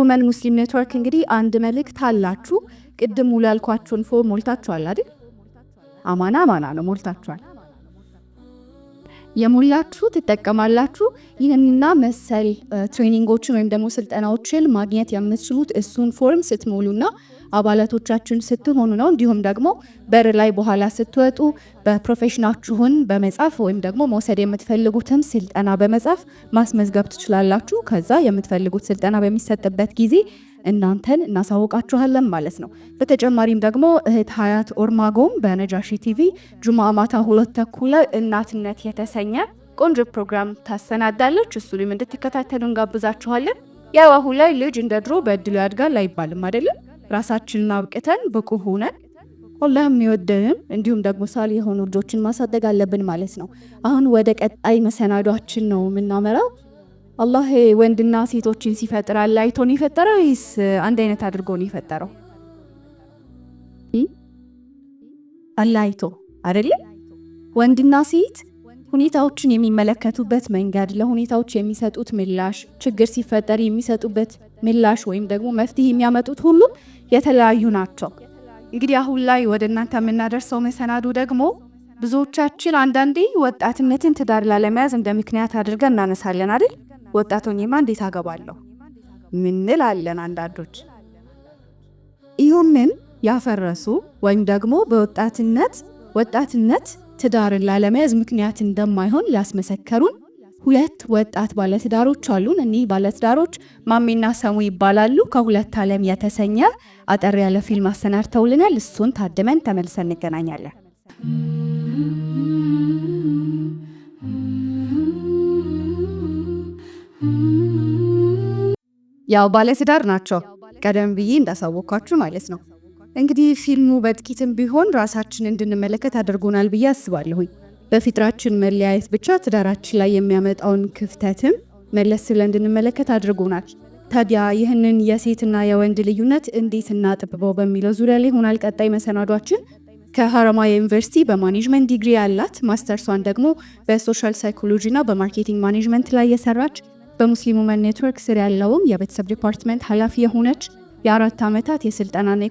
ውመን ሙስሊም ኔትወርክ እንግዲህ አንድ መልእክት አላችሁ። ቅድም ሙሉ ያልኳችሁን ፎርም ሞልታችኋል አይደል? አማና ነው ሞልታችኋል። የሞላችሁ ትጠቀማላችሁ። ይህንና መሰል ትሬኒንጎችን ወይም ደግሞ ስልጠናዎችን ማግኘት የምትችሉት እሱን ፎርም ስትሞሉና አባላቶቻችን ስትሆኑ ነው። እንዲሁም ደግሞ በር ላይ በኋላ ስትወጡ በፕሮፌሽናችሁን በመጻፍ ወይም ደግሞ መውሰድ የምትፈልጉትን ስልጠና በመጻፍ ማስመዝገብ ትችላላችሁ። ከዛ የምትፈልጉት ስልጠና በሚሰጥበት ጊዜ እናንተን እናሳውቃችኋለን ማለት ነው። በተጨማሪም ደግሞ እህት ሀያት ኦርማጎም በነጃሺ ቲቪ ጁምዓ ማታ 2:30 ላይ እናትነት የተሰኘ ቆንጆ ፕሮግራም ታሰናዳለች። እሱንም እንድትከታተሉ እንጋብዛችኋለን። ያው አሁን ላይ ልጅ እንደ ድሮ በእድሉ ያድጋል አይባልም አይደለም። ራሳችንን አብቅተን ብቁ ሆነን አላህ የሚወደንን እንዲሁም ደግሞ ሳሊ የሆኑ ልጆችን ማሳደግ አለብን ማለት ነው። አሁን ወደ ቀጣይ መሰናዷችን ነው የምናመራው። አላህ ወንድና ሴቶችን ሲፈጥር አላይቶን የፈጠረው ወይስ አንድ አይነት አድርጎ ነው የፈጠረው? አላይቶ አይደል? ወንድና ሴት ሁኔታዎችን የሚመለከቱበት መንገድ፣ ለሁኔታዎች የሚሰጡት ምላሽ፣ ችግር ሲፈጠር የሚሰጡበት ምላሽ ወይም ደግሞ መፍትሄ የሚያመጡት ሁሉ የተለያዩ ናቸው። እንግዲህ አሁን ላይ ወደ እናንተ የምናደርሰው መሰናዶ ደግሞ ብዙዎቻችን አንዳንዴ ወጣትነትን ትዳር ላለመያዝ እንደ ምክንያት አድርገን እናነሳለን አይደል? ወጣቶኝማ እንዴት አገባለሁ ምንል አለን አንዳንዶች። ይሁንን ያፈረሱ ወይም ደግሞ ወጣትነት ትዳርን ላለመያዝ ምክንያት እንደማይሆን ላስመሰከሩን ሁለት ወጣት ባለትዳሮች አሉን። እኒህ ባለትዳሮች ማሜና ሰሙ ይባላሉ። ከሁለት ዓለም የተሰኘ አጠር ያለ ፊልም አሰናድተውልናል። እሱን ታድመን ተመልሰን እንገናኛለን። ያው ባለትዳር ናቸው፣ ቀደም ብዬ እንዳሳወቅኳችሁ ማለት ነው። እንግዲህ ፊልሙ በጥቂትም ቢሆን ራሳችን እንድንመለከት አድርጎናል ብዬ አስባለሁኝ። በፊጥራችን መለያየት ብቻ ትዳራችን ላይ የሚያመጣውን ክፍተትም መለስ ብለን እንድንመለከት አድርጎናል። ታዲያ ይህንን የሴትና የወንድ ልዩነት እንዴት እናጥብበው በሚለው ዙሪያ ላይ ሆናል ቀጣይ መሰናዷችን። ከሀረማያ ዩኒቨርሲቲ በማኔጅመንት ዲግሪ ያላት፣ ማስተርሷን ደግሞ በሶሻል ሳይኮሎጂና በማርኬቲንግ ማኔጅመንት ላይ የሰራች፣ በሙስሊም ውመን ኔትወርክ ስር ያለውም የቤተሰብ ዲፓርትመንት ኃላፊ የሆነች፣ የ4 ዓመታት የስልጠናና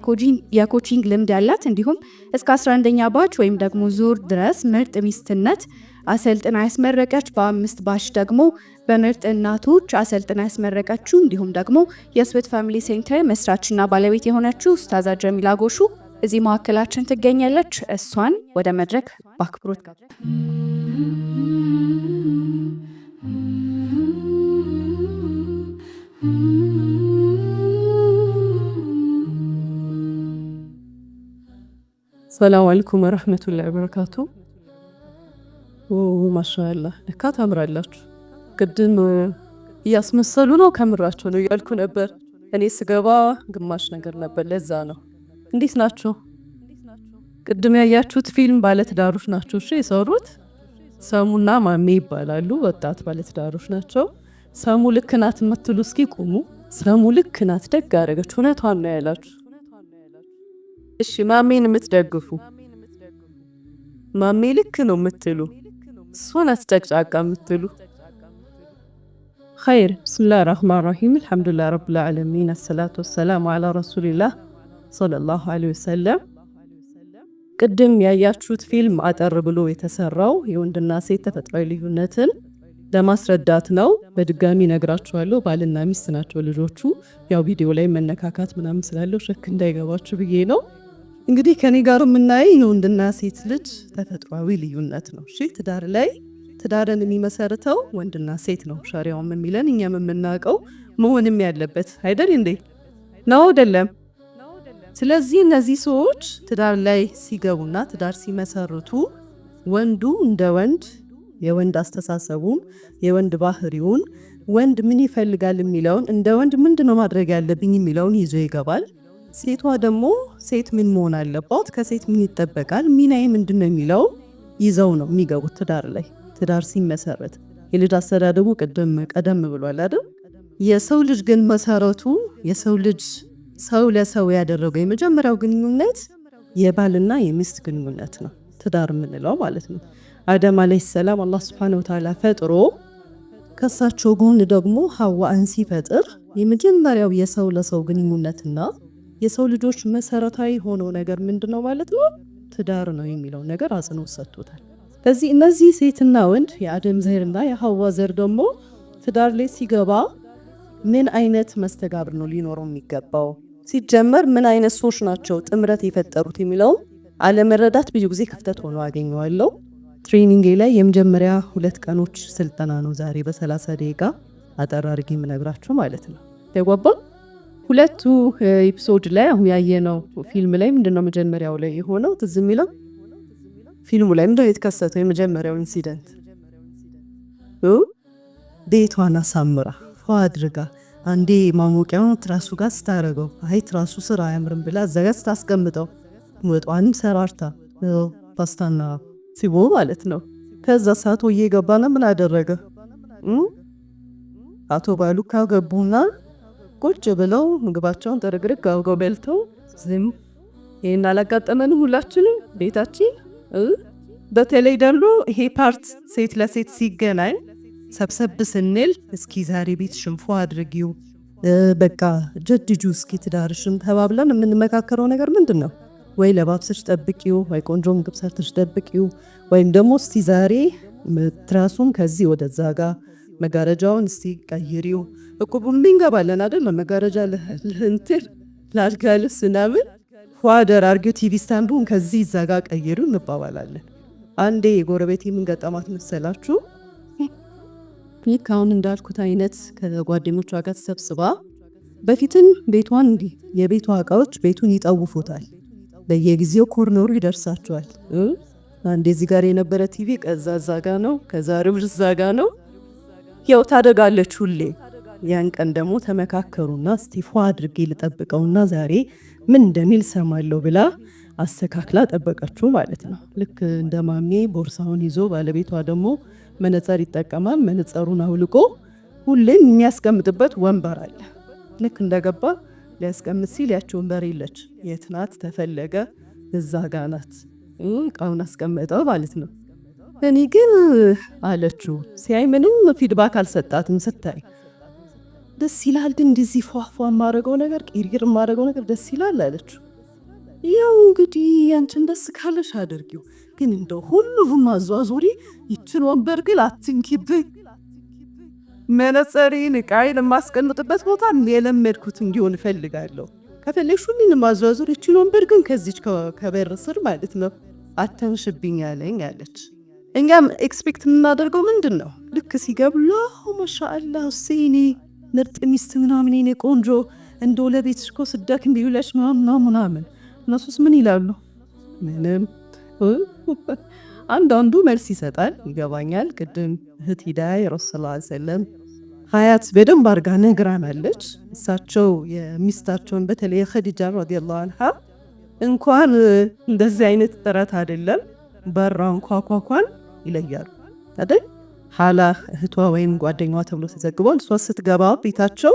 የኮቺንግ ልምድ ያላት እንዲሁም እስከ 11ኛ ባች ወይም ደግሞ ዙር ድረስ ምርጥ ሚስትነት አሰልጥና ያስመረቀች፣ በ5 ባች ደግሞ በምርጥ እናቶች አሰልጥና ያስመረቀችው እንዲሁም ደግሞ የስዊት ፋሚሊ ሴንተር መስራችና ባለቤት የሆነችው ኡስታዛ ጀሚላ ጎሹ እዚህ ማዕከላችን ትገኛለች። እሷን ወደ መድረክ በአክብሮት ጋር ሰላም አለይኩም ወራህመቱላሂ ወበረካቱ። ማሻአላህ ለካ ታምራላችሁ። ቅድም እያስመሰሉ ነው ከምራቸው ነው እያልኩ ነበር። እኔ ስገባ ግማሽ ነገር ነበር፣ ለዛ ነው። እንዴት ናችሁ? ቅድም ያያችሁት ፊልም ባለትዳሮች ናቸው እሺ የሰሩት። ሰሙና ማሜ ይባላሉ። ወጣት ባለትዳሮች ናቸው። ሰሙ ልክ ናት የምትሉ እስኪ ቁሙ። ሰሙ ልክ ናት፣ ደግ አደረገች፣ እውነቷን ነው ያላችሁ። እሺ ማሜን የምትደግፉ ማሜ ልክ ነው የምትሉ እሷን አስጨቅጫቃ የምትሉ ኸይር። ብስሚላህ ራህማን ራሂም አልሐምዱሊላህ ረብል ዓለሚን አሰላቱ ወሰላሙ አላ ረሱሊላህ ሰለላሁ ዐለይሂ ወሰለም። ቅድም ያያችሁት ፊልም አጠር ብሎ የተሰራው የወንድና ሴት ተፈጥሯዊ ልዩነትን ለማስረዳት ነው። በድጋሚ ነግራችኋለሁ። ባልና ሚስት ናቸው ልጆቹ። ያው ቪዲዮ ላይ መነካካት ምናምን ስላለው ሸክ እንዳይገባችሁ ብዬ ነው። እንግዲህ ከኔ ጋር የምናየው የወንድና ሴት ልጅ ተፈጥሯዊ ልዩነት ነው። እሺ ትዳር ላይ ትዳርን የሚመሰርተው ወንድና ሴት ነው ሸሪዓውም የሚለን እኛም የምናውቀው መሆንም ያለበት አይደል እንዴ? ነው አይደለም? ስለዚህ እነዚህ ሰዎች ትዳር ላይ ሲገቡና ትዳር ሲመሰርቱ ወንዱ እንደ ወንድ የወንድ አስተሳሰቡን የወንድ ባህሪውን ወንድ ምን ይፈልጋል የሚለውን እንደ ወንድ ምንድነው ማድረግ ያለብኝ የሚለውን ይዞ ይገባል። ሴቷ ደግሞ ሴት ምን መሆን አለባት፣ ከሴት ምን ይጠበቃል፣ ሚናዬ ምንድነው የሚለው ይዘው ነው የሚገቡት ትዳር ላይ። ትዳር ሲመሰረት የልጅ አስተዳደጉ ቀደም ብሏል አይደል? የሰው ልጅ ግን መሰረቱ የሰው ልጅ ሰው ለሰው ያደረገው የመጀመሪያው ግንኙነት የባልና የሚስት ግንኙነት ነው፣ ትዳር የምንለው ማለት ነው። አደም አለይሂ ሰላም አላህ Subhanahu Wa Ta'ala ፈጥሮ ከሳቸው ጎን ደግሞ ሐዋን ሲፈጥር የመጀመሪያው የሰው ለሰው ግንኙነትና የሰው ልጆች መሰረታዊ ሆኖ ነገር ምንድነው ማለት ነው? ትዳር ነው የሚለው ነገር አጽንኦት ሰጥቶታል። ስለዚህ እነዚህ ሴትና ወንድ የአደም ዘርና የሐዋ ዘር ደግሞ ትዳር ላይ ሲገባ ምን አይነት መስተጋብር ነው ሊኖረው የሚገባው? ሲጀመር ምን አይነት ሰዎች ናቸው ጥምረት የፈጠሩት የሚለው አለመረዳት ብዙ ጊዜ ክፍተት ሆኖ አገኘዋለሁ። ትሬኒንግ ላይ የመጀመሪያ 2 ቀኖች ስልጠና ነው ዛሬ በ30 ደቂቃ አጠር አድርጌ የምነግራችሁ ማለት ነው። ተጓባ ሁለቱ ኤፒሶድ ላይ አሁን ያየነው ፊልም ላይ ምንድነው መጀመሪያው ላይ የሆነው ትዝ የሚለው ፊልሙ ላይ ምንድነው የተከሰተው? የመጀመሪያው ኢንሲደንት ቤቷን አሳምራ ፏ አድርጋ አንዴ ማሞቂያውን ትራሱ ጋር ስታረገው አይ ትራሱ ስራ አያምርም ብላ ዘገስ ታስቀምጠው ወጧንም ሰራርታ ፓስታና ሲቦ ማለት ነው። ከዛ ሰዓት ወዬ ገባና ምን አደረገ? አቶ ባሉካ ገቡና ቁጭ ብለው ምግባቸውን ጥርግርግ አውገው በልተው ዝም። ይሄን አላጋጠመንም ሁላችንም ቤታችን። በተለይ ደግሞ ይሄ ፓርት ሴት ለሴት ሲገናኝ ሰብሰብ ስንል እስኪ ዛሬ ቤት ሽንፎ አድርጊው በቃ ጀድጁ እስኪ ትዳርሽን ተባብለን የምንመካከረው ነገር ምንድን ነው? ወይ ለባብሰሽ ጠብቂው፣ ወይ ቆንጆ ምግብ ሰርተሽ ጠብቂው፣ ወይም ደግሞ እስቲ ዛሬ ትራሱን ከዚህ ወደዛ ጋር መጋረጃውን እስቲ ቀይሪው። እቁቡም እንገባለን አይደል? መጋረጃ ለእንትን ላልጋ ልብስ ምናምን ፏደር አርጊው፣ ቲቪ ስታንዱን ከዚህ እዛ ጋር ቀይሪው እንባባላለን። አንዴ የጎረቤት የምንገጠማት መሰላችሁ? ይህ አሁን እንዳልኩት አይነት ከጓደኞቿ ጋር ተሰብስባ በፊትም ቤቷን እንዲህ የቤቷ እቃዎች ቤቱን ይጠውፉታል። በየጊዜው ኮርነሩ ይደርሳቸዋል። አንዴ እዚህ ጋር የነበረ ቲቪ ከዛ እዛ ጋ ነው፣ ከዛ ርብር እዛ ጋ ነው። ያው ታደጋለች ሁሌ። ያን ቀን ደግሞ ተመካከሩና እስቲ ፏ አድርጌ ልጠብቀውና ዛሬ ምን እንደሚል ሰማለሁ ብላ አስተካክላ ጠበቀችው ማለት ነው። ልክ እንደ ማሜ ቦርሳውን ይዞ ባለቤቷ ደግሞ መነጸር ይጠቀማል። መነጸሩን አውልቆ ሁሌም የሚያስቀምጥበት ወንበር አለ። ልክ እንደገባ ሊያስቀምጥ ሲል ያች ወንበር የለች። የት ናት? ተፈለገ። እዛ ጋ ናት። እቃውን አስቀመጠው ማለት ነው። እኔ ግን አለችው ሲያይ ምንም ፊድባክ አልሰጣትም። ስታይ ደስ ይላል ግን እንደዚህ ፏፏ ማረገው ነገር ቂርቂር ማረገው ነገር ደስ ይላል አለችው። ያው እንግዲህ ያንቺን ደስ ካለሽ አድርጊው፣ ግን እንደው ሁሉም አዟዙሪ ይችን ወንበር ግን አትንኪብኝ። መነጸሬን እቃዬን የማስቀምጥበት ቦታ የለመድኩት እንዲሆን እፈልጋለሁ። ከፈለግሽ ሁሉንም አዟዙሪ፣ ይችን ወንበር ግን ከዚች ከበር ስር ማለት ነው አተንሽብኝ ያለኝ አለች። እኛም ኤክስፔክት የምናደርገው ምንድን ነው? ልክ ሲገብላ ማሻአላ ሁሴኔ ምርጥ ሚስት ምናምን ኔ ቆንጆ እንደው ለቤትሽ እኮ ስደክም ቢውለሽ ምናምን እነሱስ ምን ይላሉ? ምንም። አንዳንዱ መልስ ይሰጣል፣ ይገባኛል። ቅድም እህት ሂዳያ ረሱል ሰለም ሀያት በደንብ አርጋ ነግራናለች። እሳቸው የሚስታቸውን በተለይ የኸዲጃ ረዲየላሁ አንሃ እንኳን እንደዚህ አይነት ጥረት አይደለም በራ እንኳኳኳን ይለያሉ አይደል? ሐላ እህቷ ወይም ጓደኛዋ ተብሎ ተዘግቧል። እሷ ስትገባ ቤታቸው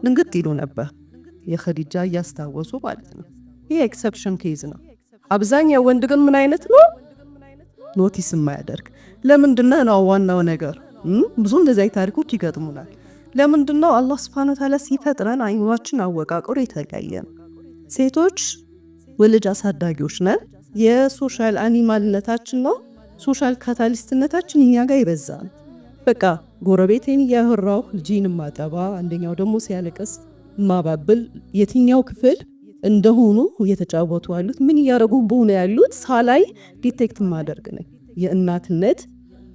ንግት ይሉ ነበር፣ የኸዲጃ እያስታወሱ ማለት ነው። ይህ ኤክሰፕሽን ኬዝ ነው። አብዛኛው ወንድ ግን ምን አይነት ነው? ኖቲስ የማያደርግ ለምንድነው ነው ዋናው ነገር። ብዙ እንደዚህ ታሪኮች ይገጥሙናል። ለምንድነው አላህ Subhanahu Wa Ta'ala ሲፈጥረን አይኗችን አወቃቀሩ የተለያየ ነው። ሴቶች ወልጅ አሳዳጊዎች ነን። የሶሻል አኒማልነታችን ነው፣ ሶሻል ካታሊስትነታችን እኛ ጋር ይበዛል። በቃ ጎረቤቴን እያወራሁ ልጅን ማጠባ፣ አንደኛው ደግሞ ሲያለቅስ ማባብል፣ የትኛው ክፍል እንደሆኑ እየተጫወቱ ያሉት ምን እያደረጉ በሆነ ያሉት ሳላይ ዲቴክት ማደርግ ነኝ። የእናትነት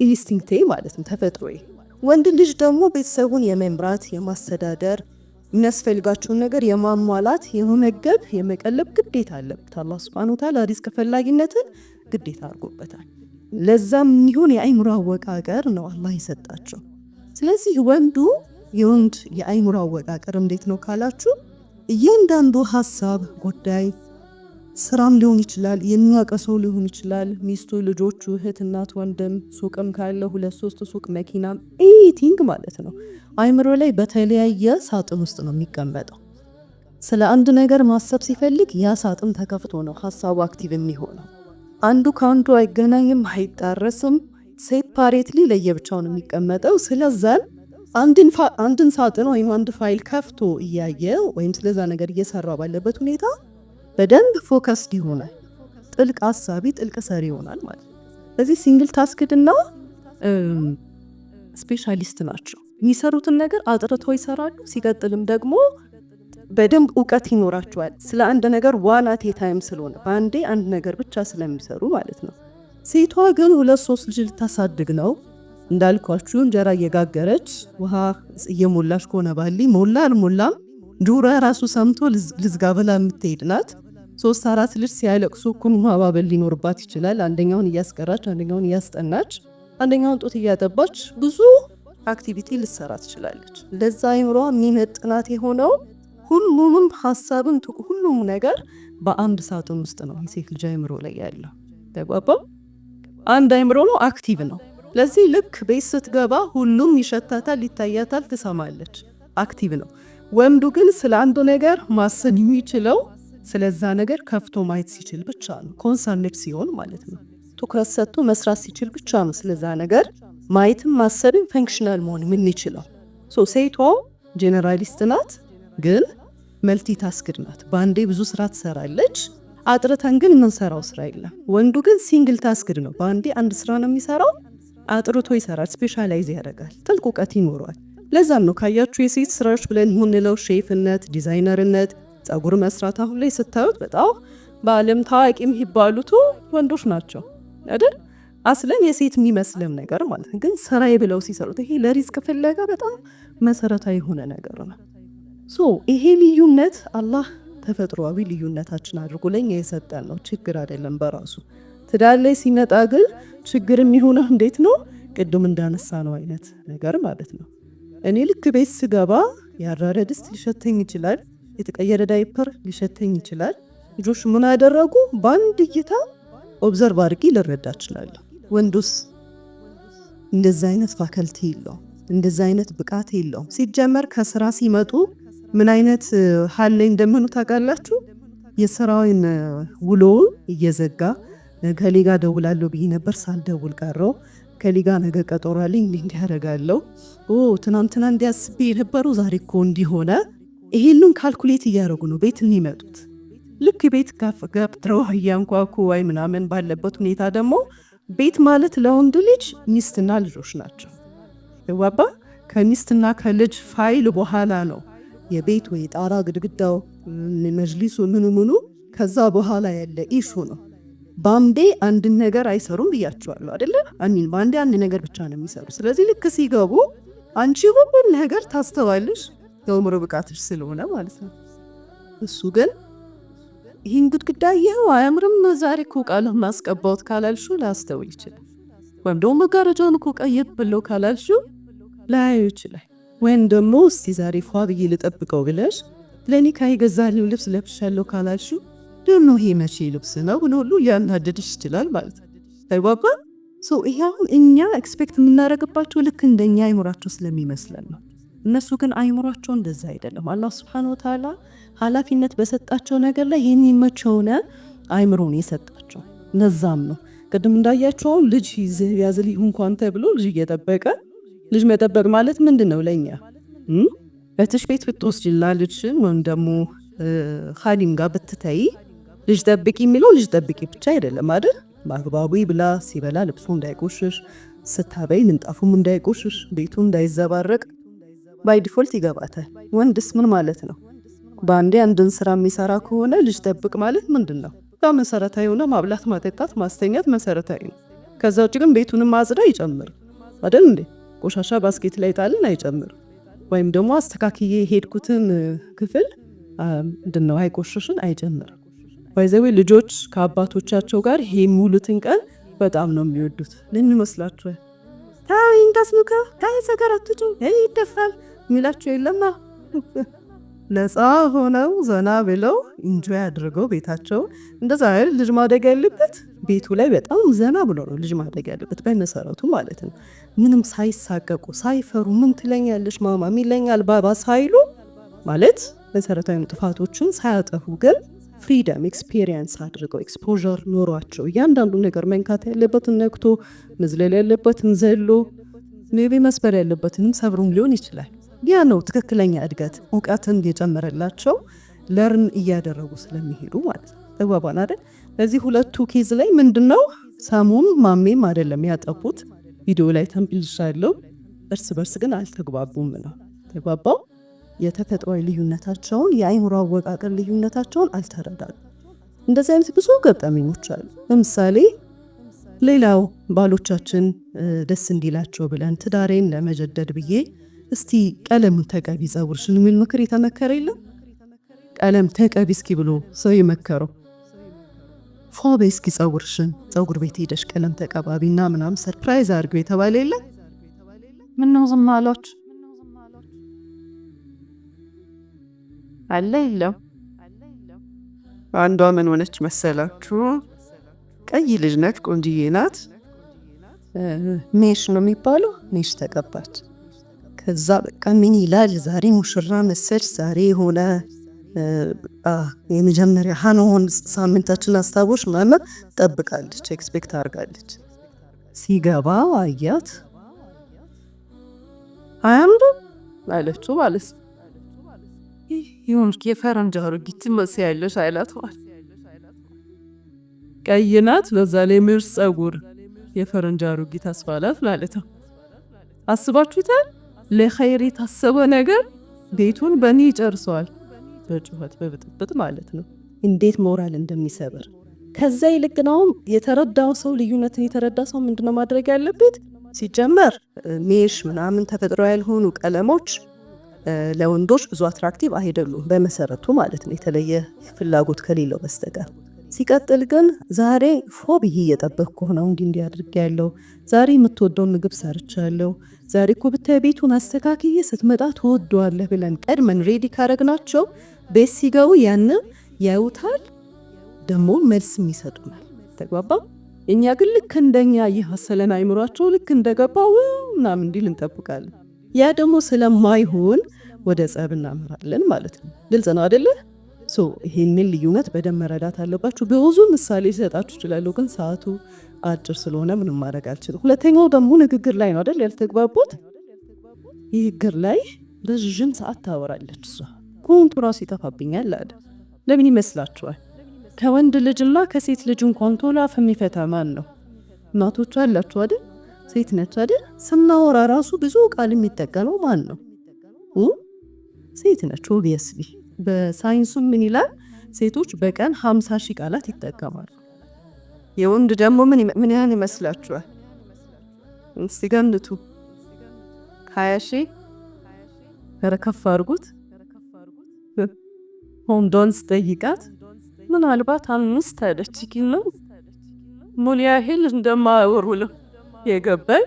ኢንስቲንክቴ ማለት ነው፣ ተፈጥሮዬ። ወንድ ልጅ ደግሞ ቤተሰቡን የመምራት የማስተዳደር የሚያስፈልጋቸውን ነገር የማሟላት የመመገብ የመቀለብ ግዴታ አለበት። አላህ Subhanahu Wa Ta'ala ሪዝቅ ፈላጊነትን ግዴታ አድርጎበታል። ለዛም የሚሆን የአይምሮ አወቃቀር ነው አላህ የሰጣቸው። ስለዚህ ወንዱ የወንድ የአይምሮ አወቃቀር እንዴት ነው ካላችሁ እያንዳንዱ ሀሳብ ጉዳይ ስራም ሊሆን ይችላል፣ የሚያቀሰው ሊሆን ይችላል፣ ሚስቱ፣ ልጆቹ፣ እህት፣ እናት፣ ወንድም፣ ሱቅም ካለ 2-3 ሱቅ፣ መኪናም ኤኒቲንግ ማለት ነው አይምሮ ላይ በተለያየ ሳጥን ውስጥ ነው የሚቀመጠው። ስለ አንድ ነገር ማሰብ ሲፈልግ ያ ሳጥን ተከፍቶ ነው ሀሳቡ አክቲቭ የሚሆነው። አንዱ ከአንዱ አይገናኝም፣ አይጣረስም፣ ሴፓሬትሊ ለየብቻው ነው የሚቀመጠው። ስለዛን አንድን ሳጥን ወይም አንድ ፋይል ከፍቶ እያየ ወይም ስለዛ ነገር እየሰራ ባለበት ሁኔታ በደንብ ፎከስድ ይሆናል። ጥልቅ አሳቢ፣ ጥልቅ ሰሪ ይሆናል ማለት ነው። ስለዚህ ሲንግል ታስክድና ስፔሻሊስት ናቸው። የሚሰሩትን ነገር አጥርተው ይሰራሉ። ሲቀጥልም ደግሞ በደንብ እውቀት ይኖራቸዋል ስለ አንድ ነገር ዋን አት ኤ ታይም ስለሆነ በአንዴ አንድ ነገር ብቻ ስለሚሰሩ ማለት ነው። ሴቷ ግን 2-3 ልጅ ልታሳድግ ነው። እንዳልኳችሁ እንጀራ እየጋገረች ውሃ እየሞላች ከሆነ ባሊ ሞላ አልሞላም ዱረ ራሱ ሰምቶ ልዝጋ ብላ የምትሄድ ናት። 3-4 ልጅ ሲያለቅሱ እኩል ማባበል ሊኖርባት ይችላል። አንደኛውን እያስቀራች፣ አንደኛውን እያስጠናች፣ አንደኛውን ጡት እያጠባች ብዙ አክቲቪቲ ልትሰራ ትችላለች። ለዛ አይምሯ የሚመጥናት የሆነው ሁሉም ሀሳብን ሁሉም ነገር በአንድ ሳጥን ውስጥ ነው የሴት ልጅ አይምሮ ላይ ያለው። ተጓባው አንድ አይምሮ ነው፣ አክቲቭ ነው። ለዚህ ልክ ቤት ስትገባ ሁሉም ይሸታታል፣ ይታያታል፣ ትሰማለች፣ አክቲቭ ነው። ወንዱ ግን ስለ አንዱ ነገር ማሰብ የሚችለው ስለዛ ነገር ከፍቶ ማየት ሲችል ብቻ ነው። ኮንሰርንድ ሲሆን ማለት ነው። ትኩረት ሰጥቶ መስራት ሲችል ብቻ ነው ስለዛ ነገር ማየትም ማሰብም ፈንክሽናል መሆን የምንችለው። ሴቷ ጄኔራሊስት ናት፣ ግን መልቲ ታስክድ ናት። በአንዴ ብዙ ስራ ትሰራለች። አጥርተን ግን የምንሰራው ስራ የለም። ወንዱ ግን ሲንግል ታስክድ ነው። በአንዴ አንድ ስራ ነው የሚሰራው። አጥርቶ ይሰራል፣ ስፔሻላይዝ ያደርጋል፣ ጥልቅ እውቀት ይኖረዋል። ለዛም ነው ካያችሁ የሴት ስራዎች ብለን የምንለው ሼፍነት፣ ዲዛይነርነት፣ ጸጉር መስራት አሁን ላይ ስታዩት በጣም በዓለም ታዋቂ የሚባሉት ወንዶች ናቸው አይደል? አስለን የሴት የሚመስልም ነገር ማለት ነው። ግን ስራዬ ብለው ሲሰሩት ይሄ ለሪዝቅ ፍለጋ በጣም መሰረታዊ የሆነ ነገር ነው። ይሄ ልዩነት አላህ ተፈጥሯዊ ልዩነታችን አድርጎ ለኛ የሰጠን ነው፣ ችግር አይደለም በራሱ። ትዳር ላይ ሲመጣ ግን ችግር የሚሆነው እንዴት ነው? ቅድም እንዳነሳ ነው አይነት ነገር ማለት ነው። እኔ ልክ ቤት ስገባ ያራረ ድስት ሊሸተኝ ይችላል፣ የተቀየረ ዳይፐር ሊሸተኝ ይችላል። ልጆች ምን ያደረጉ በአንድ እይታ ኦብዘርቭ አድርጌ ልረዳ እችላለሁ። ወንዱስ እንደዛ አይነት ፋከልቲ የለውም፣ እንደዛ አይነት ብቃት የለውም። ሲጀመር ከስራ ሲመጡ ምን አይነት ሀል ላይ እንደምኑ ታውቃላችሁ? የስራውን ውሎ እየዘጋ ከሊጋ ደውላለሁ ብዬ ነበር ሳልደውል ቀረው፣ ከሊጋ ነገ ቀጠሯልኝ እንዲህ ያደርጋለሁ፣ ትናንትና እንዲያስብ የነበሩ ዛሬ እኮ እንዲሆነ። ይሄንን ካልኩሌት እያደረጉ ነው ቤት የሚመጡት። ልክ ቤት ገብተው እያንኳኩ ወይ ምናምን ባለበት ሁኔታ ደግሞ ቤት ማለት ለወንድ ልጅ ሚስትና ልጆች ናቸው። ዋባ ከሚስትና ከልጅ ፋይል በኋላ ነው የቤት ወይ ጣራ ግድግዳው መጅሊሱ ምኑ ከዛ በኋላ ያለ ኢሹ ነው። ባንዴ አንድን ነገር አይሰሩም ብያቸዋለሁ አይደለ? ባንዴ አንድ ነገር ብቻ ነው የሚሰሩ። ስለዚህ ልክ ሲገቡ አንቺ ሁሉን ነገር ታስተዋልሽ፣ የአእምሮ ብቃትሽ ስለሆነ ማለት ነው። እሱ ግን ይህን ግድግዳ ይኸው አያምርም ዛሬ እኮ ቃል ማስቀባውት ካላልሽው ላስተውል ይችላል። ወይም ደግሞ መጋረጃውን እኮ ቀይር ብለው ካላልሽው ላያዩ ይችላል። ወይም ደግሞ እስቲ ዛሬ ፏ ብዬ ልጠብቀው ብለሽ ለእኔ ካይገዛልኝ ልብስ ለብሻለሁ ካላልሽው ደግሞ ይሄ መቼ ልብስ ነው ብሎ ሁሉ ሊያናድድሽ ይችላል ማለት ነው። ታይባባ ይሄ አሁን እኛ ኤክስፔክት የምናደርግባቸው ልክ እንደኛ አይምሯቸው ስለሚመስለን ነው። እነሱ ግን አይምሯቸው እንደዛ አይደለም። አላህ ሱብሓነሁ ወተዓላ ኃላፊነት በሰጣቸው ነገር ላይ ይህን የሚመቸውን አይምሮን የሰጣቸው። ነዛም ነው ቅድም እንዳያቸው ልጅ ያዝልኝ እንኳን ተብሎ ልጅ እየጠበቀ ልጅ መጠበቅ ማለት ምንድን ነው ለኛ? በትሽ ቤት ብትወስጅላ ልጅን ወይም ደግሞ ኻዲም ጋር ብትተይ ልጅ ጠብቂ የሚለው ልጅ ጠብቂ ብቻ አይደለም አይደል? በአግባቡ ብላ ሲበላ ልብሱ እንዳይቆሽሽ፣ ስታበይ ምንጣፉም እንዳይቆሽሽ፣ ቤቱ እንዳይዘባረቅ ባይ ዲፎልት ይገባታል። ወንድስ ምን ማለት ነው? በአንዴ አንድን ስራ የሚሰራ ከሆነ ልጅ ጠብቅ ማለት ምንድን ነው? መሰረታዊ የሆነ ማብላት፣ ማጠጣት፣ ማስተኛት መሰረታዊ ነው። ከዛ ውጭ ግን ቤቱንም ማጽዳ ይጨምር አይደል እንዴ? ቆሻሻ ባስኬት ላይ ጣልን አይጨምር። ወይም ደግሞ አስተካክዬ ሄድኩትን ክፍል ምንድነው አይቆሽሽን አይጨምር። ባይዘዌ ልጆች ከአባቶቻቸው ጋር ይሄ ሙሉትን ቀን በጣም ነው የሚወዱት። ምን ይመስላችኋል? ታይ እንዳስሙካ ታይ ሰገራቱቱ ይደፋል ሚላቸው የለማ ነፃ ሆነው ዘና ብለው ኢንጆይ አድርገው ቤታቸው እንደዛ አይደል? ልጅ ማደግ ያለበት ቤቱ ላይ በጣም ዘና ብሎ ነው ልጅ ማደግ ያለበት በመሰረቱ ማለት ነው። ምንም ሳይሳቀቁ ሳይፈሩ ምን ትለኛለሽ ማማ ሚለኛል ባባ ሳይሉ ማለት መሰረታዊ ጥፋቶችን ሳያጠፉ ግን ፍሪደም ኤክስፒሪየንስ አድርገው ኤክስፖዠር ኖሯቸው እያንዳንዱ ነገር መንካት ያለበትን ነክቶ መዝለል ያለበትን ዘሎ ሜቢ መስበር ያለበትንም ሰብሩም ሊሆን ይችላል። ያ ነው ትክክለኛ እድገት፣ እውቀትን እየጨመረላቸው ለርን እያደረጉ ስለሚሄዱ ማለት ነው። ተግባባን አይደል? እዚህ ሁለቱ ኬዝ ላይ ምንድነው ሳሙም ማሜም አይደለም ያጠፉት፣ ቪዲዮ ላይ ተምልሻለሁ። እርስ በርስ ግን አልተግባቡም ነው። ተግባባው የተፈጥሯዊ ልዩነታቸውን የአይምሮ አወቃቀር ልዩነታቸውን አልተረዳሉ። እንደዚህ አይነት ብዙ ገጠመኞች አሉ። ለምሳሌ ሌላው ባሎቻችን ደስ እንዲላቸው ብለን ትዳሬን ለመጀደድ ብዬ እስቲ ቀለም ተቀቢ ጸጉርሽን የሚል ምክር የተመከረ የለም። ቀለም ተቀቢ እስኪ ብሎ ሰው የመከረው ፎቤ እስኪ ጸጉርሽን ጸጉር ቤት ሄደሽ ቀለም ተቀባቢና ምናምን ሰርፕራይዝ አድርገው የተባለ የለም። ምን ነው ዝም አላችሁ? አለ የለም። አንዷ ምን ሆነች መሰላችሁ? ቀይ ልጅ ነች፣ ቆንጅዬ ናት። ሜሽ ነው የሚባለው፣ ሜሽ ተቀባች። ከዛ በቃ ምን ይላል ዛሬ ሙሽራ መሰል፣ ዛሬ የሆነ የመጀመሪያ ሃኖን ሳምንታችን አስታቦች ምናምን ጠብቃለች፣ ኤክስፔክት አድርጋለች። ሲገባ አያት፣ አያምሩ አለችው ማለት ነው። ይሁን የፈረንጅ አሮጊት ትመስያለሽ አይላት ማለት ቀይ ናት፣ ለዛ ላይ ምርጥ ጸጉር የፈረንጅ አሮጊት አስባላት ማለት ነው። አስባችሁታል? ለኸይር የታሰበ ነገር ቤቱን በኒ ይጨርሰዋል፣ በጩኸት በብጥብጥ ማለት ነው። እንዴት ሞራል እንደሚሰብር። ከዛ ይልቅ ነው የተረዳው ሰው፣ ልዩነትን የተረዳ ሰው ምንድነው ማድረግ ያለበት? ሲጀመር ሜሽ ምናምን ተፈጥሮ ያልሆኑ ቀለሞች ለወንዶች ብዙ አትራክቲቭ አይደሉም በመሰረቱ ማለት ነው፣ የተለየ ፍላጎት ከሌለው በስተቀር። ሲቀጥል ግን ዛሬ ፎብዬ እየጠበቅኩ ነው፣ እንዲህ አድርጌያለሁ፣ ዛሬ የምትወደውን ምግብ ሰርቻለሁ፣ ዛሬ እኮ ብታይ ቤቱን አስተካክዬ ስትመጣ ትወደዋለህ ብለን ቀድመን ሬዲ ካረግናቸው ቤት ሲገቡ ያን ያዩታል፣ ደግሞ መልስም ይሰጡናል። ተግባባ? እኛ ግን ልክ እንደኛ የሐሰለን አይምሯቸው ልክ እንደገባው ምናምን እንዲል እንጠብቃለን። ያ ደግሞ ስለማይሆን ወደ ጸብ እናመራለን ማለት ነው። ግልጽ ነው አይደለ? ይህንን ልዩነት በደንብ መረዳት አለባችሁ። ብዙ ምሳሌ ይሰጣችሁ ይችላለሁ፣ ግን ሰዓቱ አጭር ስለሆነ ምንም ማድረግ አልችልም። ሁለተኛው ደግሞ ንግግር ላይ ነው አይደል ያልተግባቡት። ንግግር ላይ ረዥም ሰዓት ታወራለች እሷ። ኮንቱ ራሱ ይጠፋብኛል አለ። ለምን ይመስላችኋል? ከወንድ ልጅና ከሴት ልጅ እንኳን ቶሎ አፍ የሚፈታ ማን ነው? እናቶቹ አላችሁ አይደል? ሴት ነች አይደል? ስናወራ ራሱ ብዙ ቃል የሚጠቀመው ማን ነው? ሴት ነች። ኦብቪየስሊ በሳይንሱ ምን ይላል? ሴቶች በቀን 50 ሺህ ቃላት ይጠቀማሉ። የወንድ ደግሞ ምን ያህል ይመስላችኋል? እስቲ ገምቱ። 20 ሺህ ከፍ አድርጉት። ሆንዶን ስጠይቃት ምናልባት 5 አለች። ነው ምን ያህል እንደማወሩልህ የገባኝ።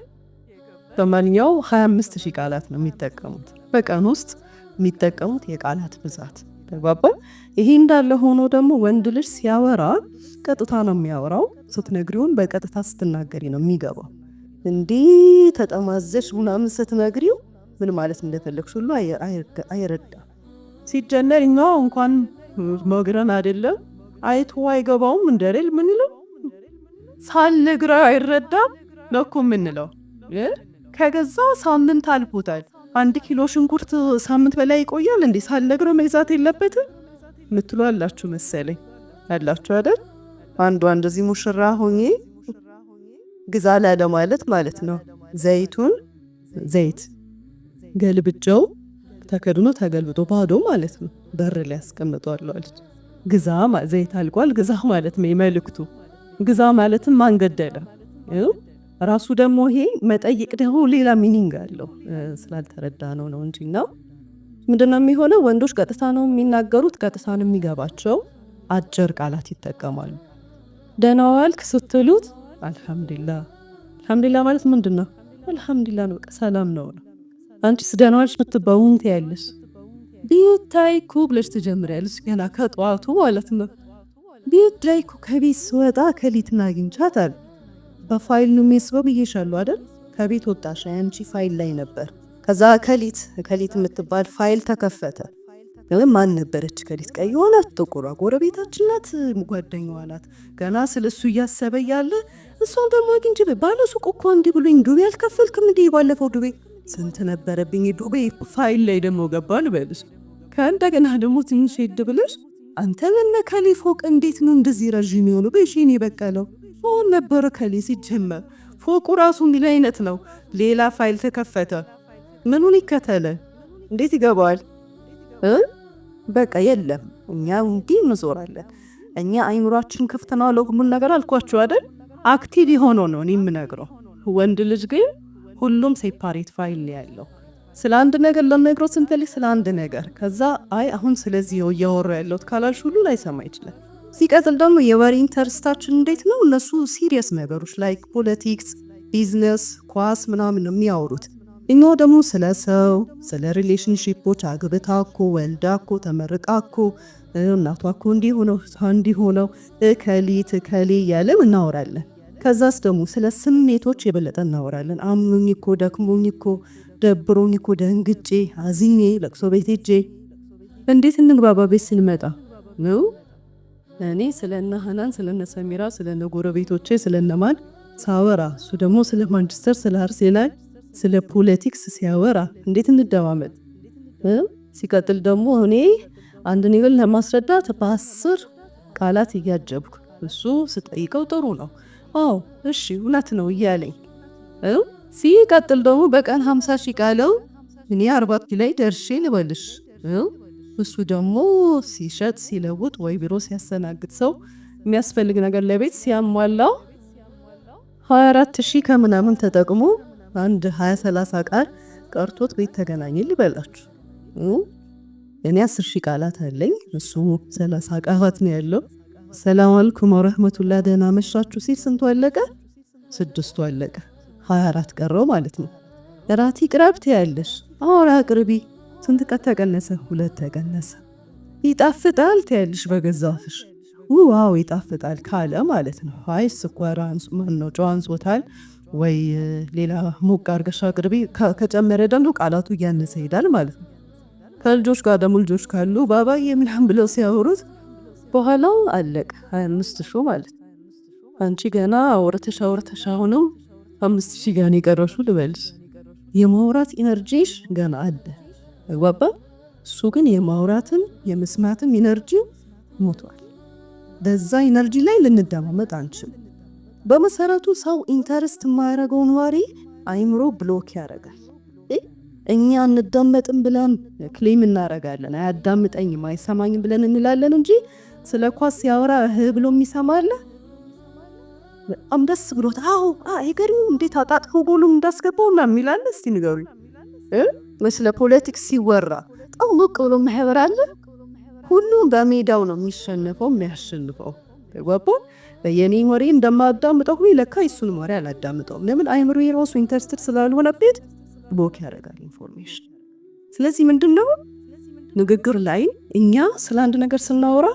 በማንኛው 25 ሺህ ቃላት ነው የሚጠቀሙት በቀን ውስጥ የሚጠቀሙት የቃላት ብዛት። ተግባባ? ይሄ እንዳለ ሆኖ ደግሞ ወንድ ልጅ ሲያወራ ቀጥታ ነው የሚያወራው። ስትነግሪውን በቀጥታ ስትናገሪ ነው የሚገባው። እንዲህ ተጠማዘሽ ምናምን ስትነግሪው ምን ማለት እንደፈለግሽ ሁሉ አይረዳም። ሲጀነር እኛው እንኳን መግረን አይደለም አይቶ አይገባውም እንደሌል ምንለው ሳልነግራ አይረዳም ለኩ ምንለው። ከገዛ ሳምንት አልፎታል። 1 ኪሎ ሽንኩርት ሳምንት በላይ ይቆያል እንዴ? ሳልነግረው መግዛት የለበትም ምትሉ አላችሁ መሰለኝ። አላችሁ አይደል? አንዷ እንደዚህ ሙሽራ ሆኜ ግዛ ላለ ማለት ነው። ዘይት ገልብጨው ተከድኖ ተገልብጦ ባዶ ማለት ነው በር ላይ ያስቀምጧል አለች። ግዛ ዘይት አልቋል ግዛ ማለት ነው መልእክቱ። ግዛ ማለትም ማን ገደለ ራሱ ደግሞ ይሄ መጠይቅ ደግሞ ሌላ ሚኒንግ አለው። ስላልተረዳ ነው እንጂ ነው። ምንድነው የሚሆነው? ወንዶች ቀጥታ ነው የሚናገሩት፣ ቀጥታ ነው የሚገባቸው። አጭር ቃላት ይጠቀማሉ። ደህና ዋልክ ስትሉት አልሐምዱሊላህ ማለት ምንድነው? አልሐምዱሊላህ ነው፣ ሰላም ነው። አንቺስ ደህና ዋልሽ ምትባውን ትያለሽ። ቢታይኩ ብለሽ ትጀምሪያለሽ ገና ከጧቱ ማለት ነው። ቢታይኩ ከቤት ስወጣ ከሊትና አግኝቻታል። በፋይል ነው የሚስበው ብዬሻለሁ አይደል? ከቤት ወጣሽ አንቺ ፋይል ላይ ነበር። ከዛ ከሊት የምትባል ፋይል ተከፈተ። ማን ነበረች ከሊት? ቀይ ሆናት ጥቁሯ ጎረቤታችን ናት፣ ጓደኛዋ ናት። ገና ስለሱ እያሰበ ያለ እሷን ደግሞ አግኝቼ ባለሱቅ እኮ እንዲህ ብሎኝ ዱቤ አልከፈልክም እንዲህ ባለፈው ዱቤ ስንት ነበረብኝ ዱቤ ፋይል ላይ ደግሞ ገባን በልሽ። ከእንደገና ደግሞ ትንሽ ሄድ ብለሽ አንተ ለነ ከሌ ፎቅ እንዴት ነው እንደዚህ ረዥም የሆኑ በሺን የበቀለው ሆን ነበር ከሌ ሲጀመር ፎቁ ራሱ ምን አይነት ነው? ሌላ ፋይል ተከፈተ። ምኑን ይከተለ እንዴት ይገባዋል? በቃ የለም እኛ እንዲህ እንዞራለን። እኛ አይምሯችን ክፍት ነው ለሁሉም ነገር አልኳችሁ አይደል? አክቲቭ ሆኖ ነው እኔ የምነግረው። ወንድ ልጅ ግን ሁሉም ሴፓሬት ፋይል ነው ያለው። ስለ አንድ ነገር ለነግሮ ስንፈልግ ስለ አንድ ነገር ከዛ አይ አሁን ስለዚህ እያወራ ያለሁት ካላልሽ ሁሉ ላይሰማ ይችላል። ሲቀጥል ደግሞ የወሬ ኢንተርስታችን እንዴት ነው? እነሱ ሲሪየስ ነገሮች ላይክ ፖለቲክስ፣ ቢዝነስ፣ ኳስ ምናምን ነው የሚያወሩት። እኛው ደግሞ ስለ ሰው፣ ስለ ሪሌሽንሺፖች አግብታ እኮ ወልዳ እኮ ተመርቃ እኮ እናቷ እኮ እንዲሆነው እከሌ እያለን እናወራለን። ከዛስ ደግሞ ስለ ስሜቶች የበለጠ እናወራለን። አምኑኝ እኮ ደክሞኝ እኮ ደብሮኝ እኮ ደንግጬ አዝኜ ለቅሶ ቤት ሄጄ እንዴት እንግባባ ቤት ስንመጣ ነው። እኔ ስለነ ሀናን ስለነ ሰሚራ ስለነ ጎረቤቶቼ ስለነማን ሳወራ እሱ ደግሞ ስለ ማንቸስተር ስለ አርሴናል ስለ ፖለቲክስ ሲያወራ እንዴት እንደማመጥ። ሲቀጥል ደግሞ እኔ አንድ ነገር ለማስረዳት በ10 ቃላት እያጀብኩ እሱ ስጠይቀው ጥሩ ነው አዎ እሺ እውነት ነው እያለኝ ሲቀጥል ደግሞ በቀን 50 ሺህ ቃለው እኔ 40 ሺህ ላይ ደርሼ ልበልሽ። እሱ ደግሞ ሲሸጥ ሲለውጥ ወይ ቢሮ ሲያስተናግድ ሰው የሚያስፈልግ ነገር ለቤት ሲያሟላው 24 ሺህ ከምናምን ተጠቅሞ አንድ 20-30 ቃል ቀርቶት ቤት ተገናኘ ልበላችሁ። እኔ 10 ሺህ ቃላት አለኝ እሱ 30 ቃላት ነው ያለው። ሰላም አለይኩም ወራህመቱላህ ደህና መሻችሁ ሲል ስንቱ አለቀ? 6ቱ አለቀ። 24 ቀረው ማለት ነው። እራት ይቅረብ ትያለሽ። አሁን አቅርቢ። ስንት ቀን ተቀነሰ? 2 ተቀነሰ። ይጣፍጣል ትያለሽ በገዛፍሽ። ዋው ይጣፍጣል ካለ ማለት ነው። አይ ስኳር ጨው አንሶታል ወይ ሌላ ሞቅ አድርገሽ አቅርቢ ከጨመረ ደግሞ ቃላቱ እያነሰ ይሄዳል ማለት ነው። ከልጆች ጋር ደግሞ ልጆች ካሉ ባባዬ ምናምን ብለው ሲያወሩት በኋላው አለቀ 25 ሺህ ማለት ነው። አንቺ ገና አውርተሽ አሁንም 5 ሺህ ጋር የቀረሹ ልበልሽ። የማውራት ኢነርጂሽ ገና አለ ወባ። እሱ ግን የማውራትን የመስማትን ኢነርጂ ሞቷል። በዛ ኢነርጂ ላይ ልንደማመጥ አንችልም። በመሰረቱ ሰው ኢንተረስት የማያደርገውን ወሬ አይምሮ ብሎክ ያደርጋል። እኛ እንዳመጥም ብለን ክሌም እናደርጋለን። አያዳምጠኝም አይሰማኝም ብለን እንላለን እንጂ ስለ ኳስ ሲያወራ ብሎ የሚሰማለ በጣም ደስ ብሎት አዎ አይገርም እንዴት አጣጥፎ ጎሉን እንዳስገባው ምናምን ይላል። እስቲ ንገሩኝ። ስለ ፖለቲክስ ሲወራ በጣም ሞቅ ብሎ ማህበራለ ሁሉም በሜዳው ነው የሚሸነፈው የሚያሸንፈው። ተጓቦ የኔ ወሬ እንደማዳምጠው ሁሉ ለካ እሱን ወሬ አላዳምጠውም። ለምን አይምሮ የራሱ ኢንተረስትድ ስላልሆነበት ቦክ ያደርጋል ኢንፎርሜሽን። ስለዚህ ምንድነው ንግግር ላይ እኛ ስለ አንድ ነገር ስናወራ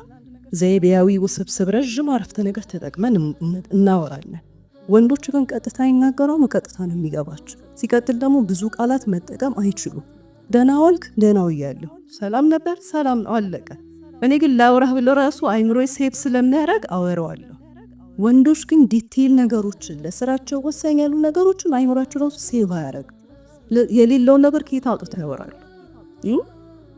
ዘይቤያዊ ውስብስብ ረጅም አረፍተ ነገር ተጠቅመን እናወራለን። ወንዶች ግን ቀጥታ ይናገራሉ፣ ቀጥታ ነው የሚገባቸው። ሲቀጥል ደግሞ ብዙ ቃላት መጠቀም አይችሉም። ደህና ዋልክ፣ ደህና ውያለሁ፣ ሰላም ነበር፣ ሰላም ነው፣ አለቀ። እኔ ግን ላውራህ ብሎ ራሱ አይምሮዬ ሴቭ ስለሚያደርግ አወራዋለሁ። ወንዶች ግን ዲቴይል ነገሮችን ለስራቸው ወሳኝ ያሉ ነገሮችን አይምሯቸው ራሱ ሴቭ አያደርግ። የሌለውን ነገር ከየት አውጥተው ያወራሉ?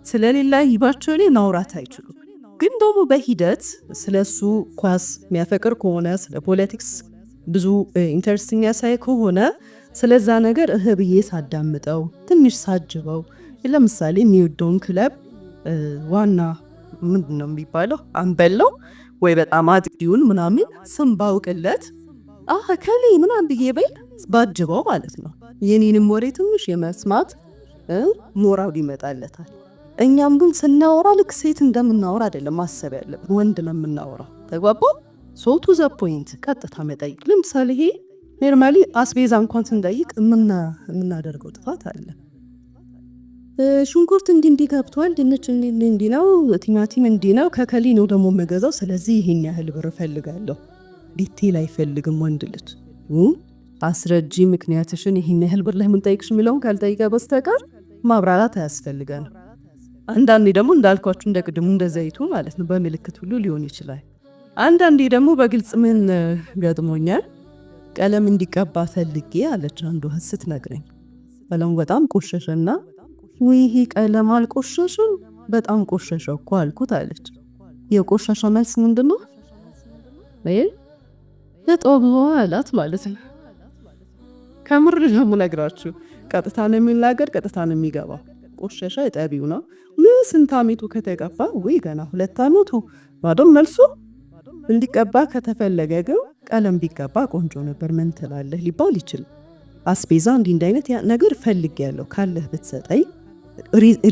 ስለሌላ ይባቸው ላይ ማውራት አይችሉም። ግን ደግሞ በሂደት ስለሱ ኳስ የሚያፈቅር ከሆነ ስለ ፖለቲክስ ብዙ ኢንተረስቲንግ ያሳይ ከሆነ ስለዛ ነገር ብዬ ሳዳምጠው ትንሽ ሳጅበው ለምሳሌ የሚወደውን ክለብ ዋና ምንድነው የሚባለው አንበለው ወይ በጣም አጥቂውን ምናምን ስም ባውቅለት ከሌ ምናምን ብዬ በይ ባጅበው ማለት ነው። የኔንም ወሬ ትንሽ የመስማት ሞራል ይመጣለታል። እኛም ግን ስናወራ ልክ ሴት እንደምናወራ አይደለም ማሰብ ያለብን፣ ወንድ ነው የምናወራው። ተግባባው? ሶቱ ዘ ፖይንት ቀጥታ መጠይቅ። ለምሳሌ ይሄ ኖርማሊ አስቤዛ እንኳን ስንጠይቅ የምናደርገው ጥፋት አለ። ሽንኩርት እንዲህ ገብቷል፣ ድንች እንዲህ ነው፣ ቲማቲም እንዲህ ነው፣ ከከሊ ነው ደግሞ የምገዛው፣ ስለዚህ ይሄን ያህል ብር እፈልጋለሁ። ዲቴል አይፈልግም ወንድ ልጅ። አስረጂ ምክንያትሽን ይሄን ያህል ብር ላይ ምን ጠይቅሽ የሚለውን ካልጠይቀ በስተቀር ማብራራት አያስፈልገንም። አንዳንዴ ደግሞ እንዳልኳችሁ እንደ ቅድሙ እንደ ዘይቱ ማለት ነው በምልክት ሁሉ ሊሆን ይችላል። አንዳንዴ ደግሞ በግልጽ ምን ገጥሞኛል፣ ቀለም እንዲቀባ ፈልጌ አለች አንዱ ስትነግረኝ። ቀለሙ በጣም ቆሸሸና ወይ ይሄ ቀለም አልቆሸሽም በጣም ቆሸሸ እኮ አልኩት አለች። የቆሸሸ መልስ ምንድነው? ለጦብ አላት ማለት ነው። ከምር ነው ነግራችሁ። ቀጥታ ነው የሚናገር፣ ቀጥታ ነው የሚገባው። ቆሸሸ ጠቢው ነው። ስንት አመቱ ከተቀባ ወይ ገና 2 አመቱ ባዶም መልሱ። እንዲቀባ ከተፈለገ ግን ቀለም ቢቀባ ቆንጆ ነበር ምን ትላለህ ሊባል ይችላል። አስቤዛ እንዲህ አይነት ነገር ፈልግ ያለው ካለህ ብትሰጠኝ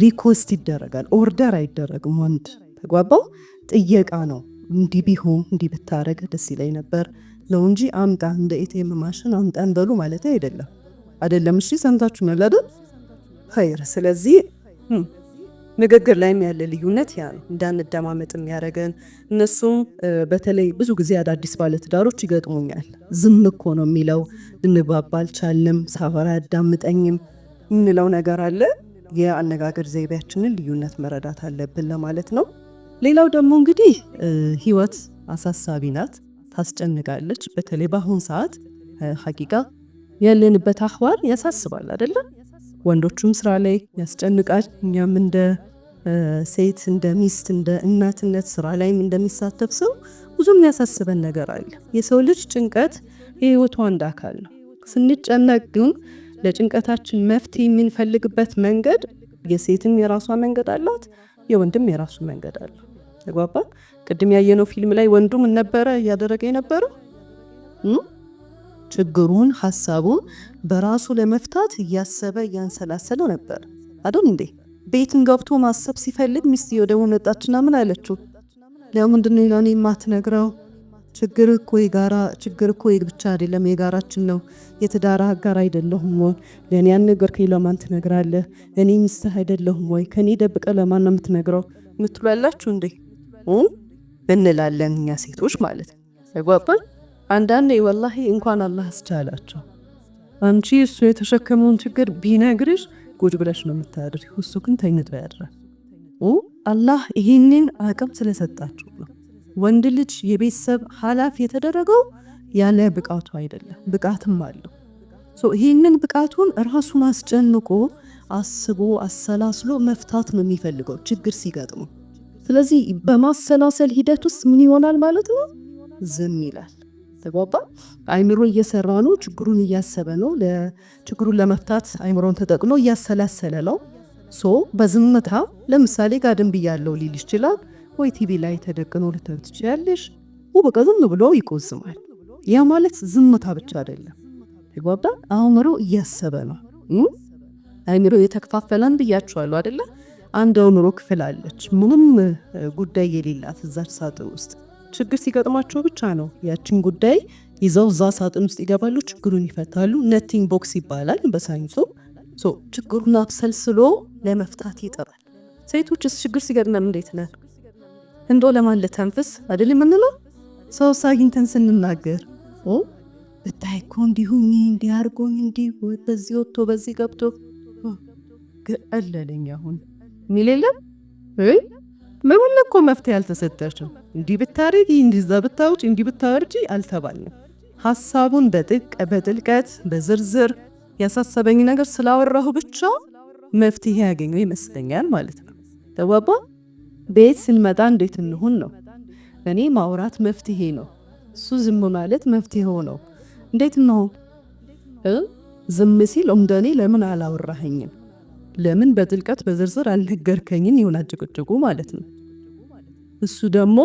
ሪኮስት ይደረጋል፣ ኦርደር አይደረግም። ወንድ ተጓባው ጥየቃ ነው። እንዲህ ቢሆን እንዲህ ብታረግ ደስ ይለኝ ነበር ነው እንጂ አምጣ እንደ ኤቲኤም ማሽን አምጣን በሉ ማለት አይደለም። እሺ ሰምታችሁናል አይደል? ኸይር። ስለዚህ ንግግር ላይም ያለ ልዩነት ያ ነው እንዳንደማመጥ የሚያደርገን። እነሱም በተለይ ብዙ ጊዜ አዳዲስ ባለትዳሮች ይገጥሙኛል። ዝም እኮ ነው የሚለው፣ ልንግባባ አልቻልንም፣ ሳወራ አያዳምጠኝም የምንለው ነገር አለ። የአነጋገር ዘይቤያችንን ልዩነት መረዳት አለብን ለማለት ነው። ሌላው ደግሞ እንግዲህ ህይወት አሳሳቢ ናት፣ ታስጨንቃለች። በተለይ በአሁን ሰዓት ሐቂቃ ያለንበት አህዋል ያሳስባል አይደለም? ወንዶቹም ስራ ላይ ያስጨንቃል። እኛም እንደ ሴት እንደ ሚስት እንደ እናትነት ስራ ላይም እንደሚሳተፍ ሰው ብዙም ያሳስበን ነገር አለ። የሰው ልጅ ጭንቀት የህይወቱ አንድ አካል ነው። ስንጨነቅ ግን ለጭንቀታችን መፍትሄ የምንፈልግበት መንገድ የሴትም የራሷ መንገድ አላት፣ የወንድም የራሱ መንገድ አለ። ተግባባ። ቅድም ያየነው ፊልም ላይ ወንዱ ምን ነበረ እያደረገ የነበረው? ችግሩን ሐሳቡን በራሱ ለመፍታት እያሰበ እያንሰላሰለው ነበር አይደል እንዴ? ቤትን ገብቶ ማሰብ ሲፈልግ ሚስትየው ደግሞ መጣችና ምን አለችው? ለምንድን ነው ለኔ የማትነግረው? ችግር እኮ ብቻ አይደለም የጋራችን ነው። የትዳር አጋር አይደለሁም ወይ? ለኔ ያን ነገር ለማን ትነግራለህ? እኔ ሚስትህ አይደለሁም ወይ? ከኔ ደብቀ ለማን ነው የምትነግረው? ምትላላችሁ እንዴ እንላለን እኛ ሴቶች ማለት ነው። ተግባባን። አንዳንዴ ወላሂ እንኳን አላህ አስቻላቸው አንቺ እሱ የተሸከመውን ችግር ቢነግርሽ ጉድ ብለሽ ነው የምታድሪው። እሱ ግን ተኝቶ ያድራል። አላህ ይህንን አቅም ስለሰጣችሁ ነው። ወንድ ልጅ የቤተሰብ ኃላፊ የተደረገው ያለ ብቃቱ አይደለም፣ ብቃትም አለው። ይህንን ብቃቱን ራሱን አስጨንቆ አስቦ አሰላስሎ መፍታት ነው የሚፈልገው ችግር ሲገጥሙ። ስለዚህ በማሰላሰል ሂደት ውስጥ ምን ይሆናል ማለት ነው? ዝም ይላል። ተጓባ። አይምሮ እየሰራ ነው፣ ችግሩን እያሰበ ነው። ለችግሩን ለመፍታት አይምሮን ተጠቅሎ እያሰላሰለ ነው። በዝምታ ለምሳሌ ጋድም ብያለው ሊል ይችላል፣ ወይ ቲቪ ላይ ተደቅኖ ልታዩት ትችላለሽ። በቃ ዝም ብሎ ይቆዝማል። ያ ማለት ዝምታ ብቻ አይደለም። ተጓባ። አእምሮ እያሰበ ነው። አይምሮ የተከፋፈለን ብያችኋለሁ አይደለ? አንድ አእምሮ ክፍል አለች ምንም ጉዳይ የሌላት እዛች ሳጥን ውስጥ ችግር ሲገጥማቸው ብቻ ነው ያችን ጉዳይ ይዘው እዛ ሳጥን ውስጥ ይገባሉ፣ ችግሩን ይፈታሉ። ነቲንግ ቦክስ ይባላል በሳይንሱ። ችግሩን አብሰልስሎ ለመፍታት ይጥራል። ሴቶችስ ችግር ሲገጥመን እንዴት ነን? እንዶ ለማን ልተንፍስ አይደል የምንለው? ሰው ሳግኝተን ስንናገር ብታይ እኮ እንዲሁኝ እንዲያርጎኝ እንዲህ በዚህ ወጥቶ በዚህ ገብቶ ገለለኝ አሁን ሚል የለም ወይ? ምን እኮ መፍትሄ አልተሰጠሽም። እንዲህ ብታረጊ እንዲዛ ብታውጪ እንዲህ ብታወርጂ አልተባልንም። ሐሳቡን በጥልቀት በዝርዝር ያሳሰበኝ ነገር ስላወራሁ ብቻ መፍትሄ ያገኘው ይመስለኛል ማለት ነው። ተባባ። ቤት ስንመጣ እንዴት እንሁን ነው። እኔ ማውራት መፍትሄ ነው፣ እሱ ዝም ማለት መፍትሄው ነው። እንዴት ነው? ዝም ሲል እንደኔ ለምን አላወራኸኝም? ለምን በጥልቀት በዝርዝር አልነገርከኝም? ይሆናል ጭቅጭቁ ማለት ነው። እሱ ደግሞ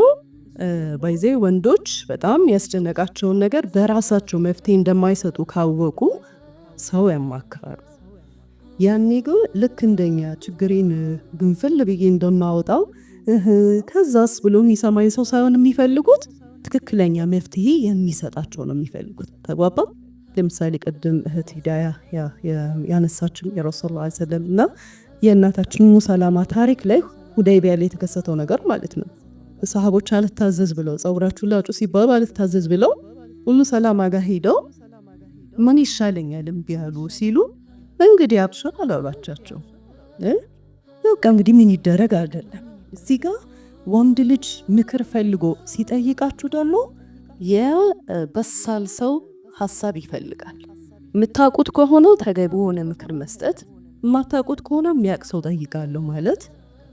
ባይዜ ወንዶች በጣም ያስጨነቃቸውን ነገር በራሳቸው መፍትሄ እንደማይሰጡ ካወቁ ሰው ያማክራሉ። ያኔ ግን ልክ እንደኛ ችግሬን ግንፍል ብዬ እንደማወጣው ከዛስ ብሎ የሚሰማኝ ሰው ሳይሆን የሚፈልጉት ትክክለኛ መፍትሄ የሚሰጣቸው ነው የሚፈልጉት። ተግባባ። ለምሳሌ ቅድም እህት ሂዳያ ያነሳችን የረሱል ላ ሰለም እና የእናታችን ሙሰላማ ታሪክ ላይ ሁዳይቢያ ላይ የተከሰተው ነገር ማለት ነው። ሰሃቦች አልታዘዝ ብለው ጸጉራችሁ ላጩ ሲባሉ አልታዘዝ ብለው ሁሉ ሰላማ ጋር ሄደው ምን ይሻለኛል እምቢ አሉ ሲሉ እንግዲህ አብሽር አላሏቻቸው። በቃ እንግዲህ ምን ይደረግ አይደለም። እዚህ ጋር ወንድ ልጅ ምክር ፈልጎ ሲጠይቃችሁ ደግሞ የበሳል ሰው ሀሳብ ይፈልጋል። የምታውቁት ከሆነ ተገቢ የሆነ ምክር መስጠት፣ የማታውቁት ከሆነ የሚያውቅ ሰው ጠይቃለሁ ማለት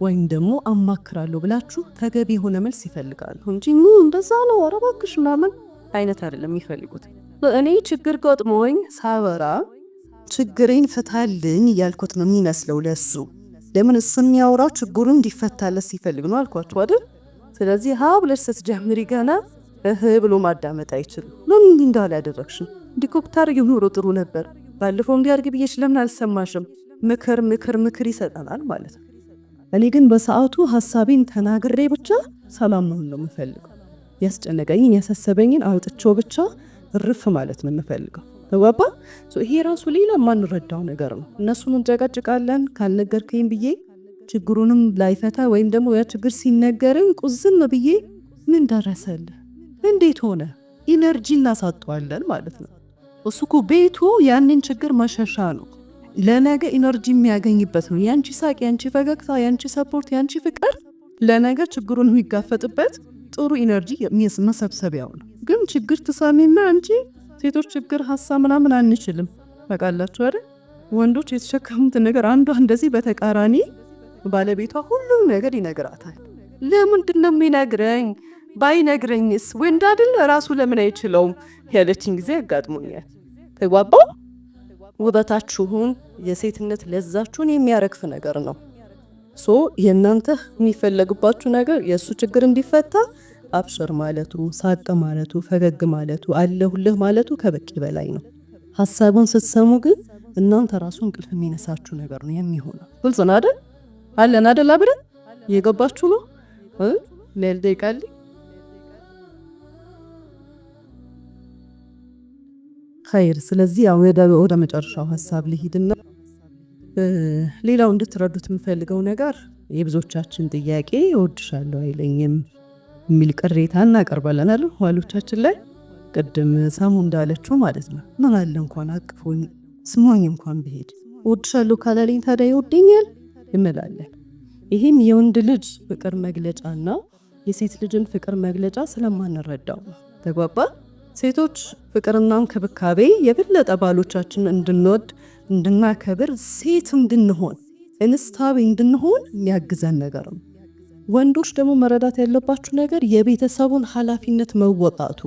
ወይም ደግሞ አማክራለሁ ብላችሁ ተገቢ የሆነ መልስ ይፈልጋሉ እንጂ እንደዛ ነው ኧረ እባክሽ ምናምን አይነት አይደለም የሚፈልጉት። እኔ ችግር ገጥሞኝ ሳወራ ችግሬን ፍታልኝ እያልኩት ነው የሚመስለው ለሱ። ለምን እሱ የሚያወራው ችግሩን እንዲፈታለት ሲፈልግ ነው አልኳችሁ አይደል? ስለዚህ ሀ ብለሽ ስትጀምሪ ገና ብሎ ማዳመጥ አይችልም። ለምን እንዳለ ያደረግሽ እንዲኮፕታር ይሁን ጥሩ ነበር ባለፈው እንዲያርግ ብዬሽ ለምን አልሰማሽም? ምክር ይሰጠናል ማለት ነው። እኔ ግን በሰዓቱ ሀሳቤን ተናግሬ ብቻ ሰላም ነው የምፈልገው። ያስጨነቀኝን ያሳሰበኝን አውጥቼው ብቻ እርፍ ማለት ነው የምፈልገው። ተባባ ይሄ ራሱ ሌላ ማንረዳው ነገር ነው። እነሱን እንጨቃጭቃለን ካልነገርከኝ ብዬ ችግሩንም ላይፈታ ወይም ደግሞ ያ ችግር ሲነገርን ቁዝም ብዬ ምን ደረሰልህ እንዴት ሆነ ኢነርጂ እናሳጠዋለን ማለት ነው። እሱ እኮ ቤቱ ያንን ችግር መሸሻ ነው፣ ለነገ ኢነርጂ የሚያገኝበት ነው። ያንቺ ሳቅ፣ ያንቺ ፈገግታ፣ ያንቺ ሰፖርት፣ ያንቺ ፍቅር ለነገ ችግሩን የሚጋፈጥበት ጥሩ ኢነርጂ መሰብሰቢያው ነው። ግን ችግር ትሳሚና አንቺ ሴቶች ችግር ሀሳብ ምናምን አንችልም በቃላችሁ አይደል? ወንዶች የተሸከሙት ነገር አንዷ እንደዚህ በተቃራኒ ባለቤቷ ሁሉም ነገር ይነግራታል። ለምንድን ነው የሚነግረኝ? ባይነግረኝስ ወንድ አይደል ራሱ ለምን አይችለውም ያለችኝ ጊዜ ያጋጥሞኛል። ተግባባው። ውበታችሁን የሴትነት ለዛችሁን የሚያረግፍ ነገር ነው። የእናንተ የሚፈለግባችሁ ነገር የእሱ ችግር እንዲፈታ አብሽር ማለቱ፣ ሳቅ ማለቱ፣ ፈገግ ማለቱ፣ አለሁልህ ማለቱ ከበቂ በላይ ነው። ሀሳቡን ስትሰሙ ግን እናንተ ራሱ እንቅልፍ የሚነሳችሁ ነገር ነው የሚሆነው። ግልጽ ነው አይደል? አለን አይደል? አብረን እየገባችሁ ነው ለልደይቃል ኸይር። ስለዚህ ያው ወደ መጨረሻው ሀሳብ ልሂድና ሌላው እንድትረዱት የምፈልገው ነገር የብዙዎቻችን ጥያቄ እወድሻለሁ አይለኝም የሚል ቅሬታ እናቀርባለን አይደል? ዋሎቻችን ላይ ቅድም ሳሙ እንዳለችው ማለት ነው። ምን አለ እንኳን አቅፎኝ ስሞኝ እንኳን ብሄድ እወድሻለሁ ካላለኝ ታዲያ ይወደኛል እንላለን። ይህም የወንድ ልጅ ፍቅር መግለጫና የሴት ልጅን ፍቅር መግለጫ ስለማንረዳው ነው። ተግባባ። ሴቶች ፍቅርና እንክብካቤ የበለጠ ባሎቻችን እንድንወድ እንድናከብር፣ ሴት እንድንሆን እንስታዊ እንድንሆን የሚያግዘን ነገር ነው። ወንዶች ደግሞ መረዳት ያለባችሁ ነገር የቤተሰቡን ኃላፊነት መወጣቱ፣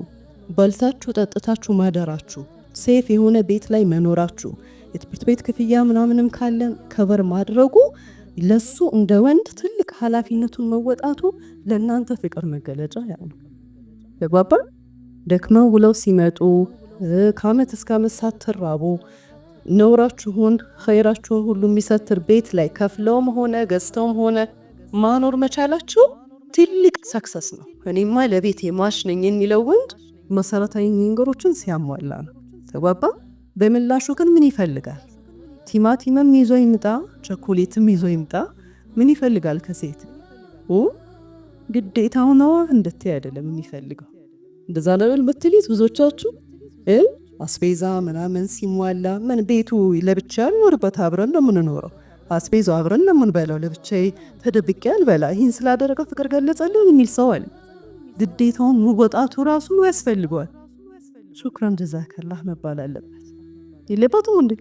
በልታችሁ ጠጥታችሁ ማደራችሁ፣ ሴፍ የሆነ ቤት ላይ መኖራችሁ፣ የትምህርት ቤት ክፍያ ምናምንም ካለን ከበር ማድረጉ ለሱ እንደ ወንድ ትልቅ ኃላፊነቱን መወጣቱ ለእናንተ ፍቅር መገለጫ ያ ነው። ተግባባ። ደክመው ውለው ሲመጡ ከዓመት እስከ ዓመት ሳትራቡ ነውራችሁን ኸይራችሁን ሁሉ የሚሰትር ቤት ላይ ከፍለውም ሆነ ገዝተውም ሆነ ማኖር መቻላችሁ ትልቅ ሰክሰስ ነው። እኔማ ለቤት የማሽ ነኝ የሚለው ወንድ መሰረታዊ ነገሮችን ሲያሟላ ነው። ተግባባ። በምላሹ ግን ምን ይፈልጋል? ቲማቲምም ይዞ ይምጣ፣ ቸኮሌትም ይዞ ይምጣ፣ ምን ይፈልጋል ከሴት? ግዴታው ነው እንድትይ አይደለም የሚፈልገው። እንደዛ ለብል ምትሊት ብዙዎቻችሁ አስቤዛ ምናምን ሲሟላ ምን ቤቱ ለብቻ ይኖርበት አብረን ነው የምንኖረው፣ አስቤዛው አብረን ነው የምንበላው፣ ለብቻዬ ተደብቄ አልበላ፣ ይህን ስላደረገ ፍቅር ገለጸልኝ የሚል ሰው አለ። ግዴታውን መወጣቱ ራሱ ያስፈልገዋል። ሹክራን ጀዛከላህ መባል አለበት። የለበትም እንዴ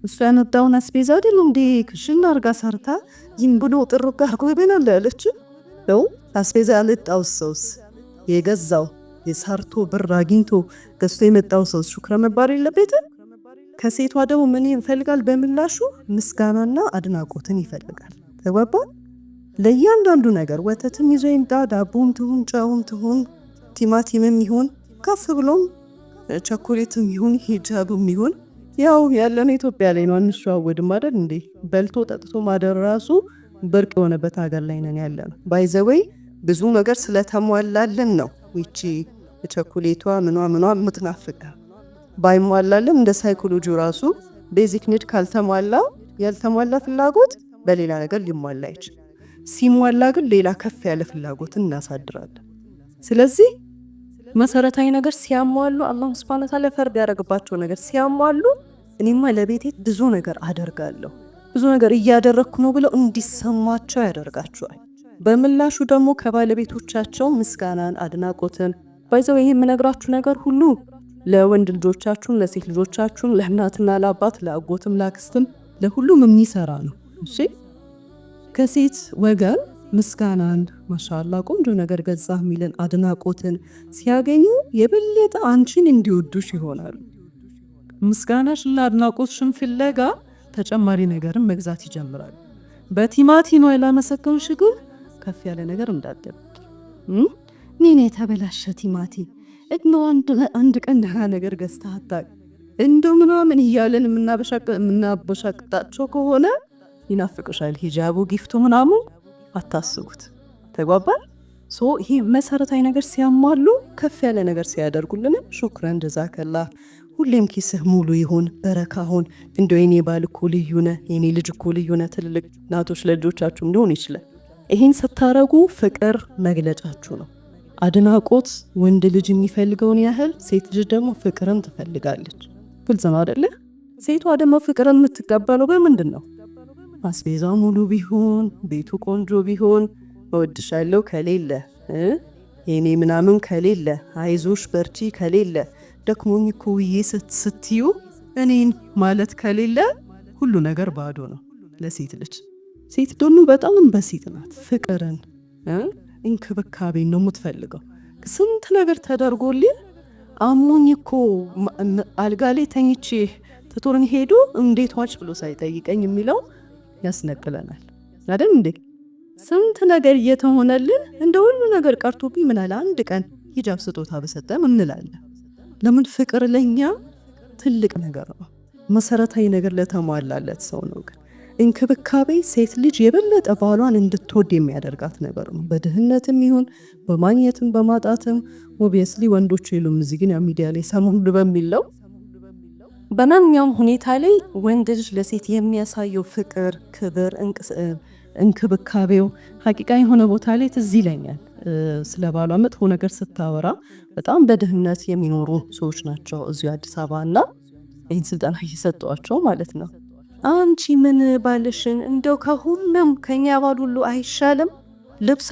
እሱ ያነዳውን አስቤዛ አይደል እንዴ ክሽና አርጋ ሰርታ ይህን ብሎ ጥሩቅ አርጎ ይበላል ያለች ነው። አስቤዛ ያልጣው ሰውስ የገዛው የሰርቶ ብር አግኝቶ ገዝቶ የመጣው ሰው ሹክራ መባል የለበትም። ከሴቷ ደግሞ ምን ይፈልጋል? በምላሹ ምስጋናና አድናቆትን ይፈልጋል። ተግባባ። ለእያንዳንዱ ነገር ወተትም ይዞ ይምጣ፣ ዳቦም ትሁን ጨውም ትሁን ቲማቲምም ይሁን ከፍ ብሎም ቸኮሌትም ይሁን ሂጃብም ይሁን ያው ያለነው ኢትዮጵያ ላይ ነው። አንሸዋወድም አይደል እንዴ? በልቶ ጠጥቶ ማደር ራሱ ብርቅ የሆነበት ሀገር ላይ ነን ያለነው። ባይዘወይ ብዙ ነገር ስለተሟላልን ነው ይቺ ቸኮሌቷ ምኗ የምትናፍቀ። ባይሟላልን እንደ ሳይኮሎጂው ራሱ ቤዚክ ኒድ ካልተሟላ ያልተሟላ ፍላጎት በሌላ ነገር ሊሟላ ይችላል። ሲሟላ ግን ሌላ ከፍ ያለ ፍላጎትን እናሳድራለን። ስለዚህ መሰረታዊ ነገር ሲያሟሉ አላህ ሱብሓነሁ ወተዓላ ፈርድ ያደረግባቸው ነገር ሲያሟሉ እኔማ ለቤቴ ብዙ ነገር አደርጋለሁ ብዙ ነገር እያደረግኩ ነው ብለው እንዲሰማቸው ያደርጋቸዋል። በምላሹ ደግሞ ከባለቤቶቻቸው ምስጋናን አድናቆትን ባይዘው ይሄ የምነግራችሁ ነገር ሁሉ ለወንድ ልጆቻችሁን፣ ለሴት ልጆቻችሁን፣ ለእናትና ለአባት፣ ለአጎትም፣ ለአክስትም ለሁሉም የሚሰራ ነው። እሺ ከሴት ወገን ምስጋናን ማሻአላ ቆንጆ ነገር ገዛ የሚልን አድናቆትን ሲያገኙ የበለጠ አንቺን እንዲወዱሽ ይሆናሉ። ምስጋናሽና አድናቆትሽን ፍለጋ ተጨማሪ ነገርን መግዛት ይጀምራሉ። በቲማቲም ያላመሰገንሽ ግን ከፍ ያለ ነገር እንዳትደብቅ። እኔ የተበላሸ ቲማቲም አንድ ቀን ደህና ነገር ገዝተህ አታውቅም እንደው ምናምን እያለን የምናበሻቅጣቸው ከሆነ ይናፍቅሻል። ሂጃቡ ጊፍቱ ምናምን አታስቡት። ተጓባል። ይሄ መሰረታዊ ነገር ሲያሟሉ ከፍ ያለ ነገር ሲያደርጉልን ሹክረን ጀዛከላ፣ ሁሌም ኪስህ ሙሉ ይሁን፣ በረካ ሁን፣ እንደው የኔ ባል እኮ ልዩ ነህ፣ የኔ ልጅ እኮ ልዩ ነህ። ትልልቅ እናቶች ለልጆቻችሁም ሊሆን ይችላል። ይህን ስታረጉ ፍቅር መግለጫችሁ ነው። አድናቆት ወንድ ልጅ የሚፈልገውን ያህል ሴት ልጅ ደግሞ ፍቅርን ትፈልጋለች። ግልጽ ነው አይደለ? ሴቷ ደግሞ ፍቅርን የምትቀበለው በምንድን ነው? አስቤዛው ሙሉ ቢሆን፣ ቤቱ ቆንጆ ቢሆን፣ እወድሻለሁ ከሌለ፣ የኔ ምናምን ከሌለ፣ አይዞሽ በርቺ ከሌለ፣ ደክሞኝ እኮ ውዬ ስትዩ እኔን ማለት ከሌለ ሁሉ ነገር ባዶ ነው ለሴት ልጅ። ሴት ደግሞ በጣም በሴት ናት። ፍቅርን እንክብካቤን ነው የምትፈልገው። ስንት ነገር ተደርጎልኝ አሞኝ እኮ አልጋ ላይ ተኝቼ ትቶኝ ሄዶ እንዴት ዋች ብሎ ሳይጠይቀኝ የሚለው ያስነቅለናል አይደል እንዴ? ስንት ነገር እየተሆነልን እንደ ሁሉ ነገር ቀርቶብኝ ምናለ አንድ ቀን ሂጃብ ስጦታ በሰጠም እንላለን። ለምን? ፍቅር ለኛ ትልቅ ነገር ነው። መሰረታዊ ነገር ለተሟላለት ሰው ነው። ግን እንክብካቤ ሴት ልጅ የበለጠ ባሏን እንድትወድ የሚያደርጋት ነገር ነው። በድህነትም ይሁን በማግኘትም በማጣትም ኦብቪየስሊ ወንዶች የሉም እዚህ ግን ሚዲያ ላይ ሰሞኑን በሚለው በማንኛውም ሁኔታ ላይ ወንድ ልጅ ለሴት የሚያሳየው ፍቅር፣ ክብር፣ እንክብካቤው ሀቂቃ የሆነ ቦታ ላይ ትዝ ይለኛል። ስለ ባሏ መጥፎ ነገር ስታወራ በጣም በድህነት የሚኖሩ ሰዎች ናቸው እዚሁ አዲስ አበባ እና ይህን ስልጠና እየሰጧቸው ማለት ነው። አንቺ ምን ባልሽን እንደው ከሁሉም ከኛ ባል ሁሉ አይሻልም? ልብስ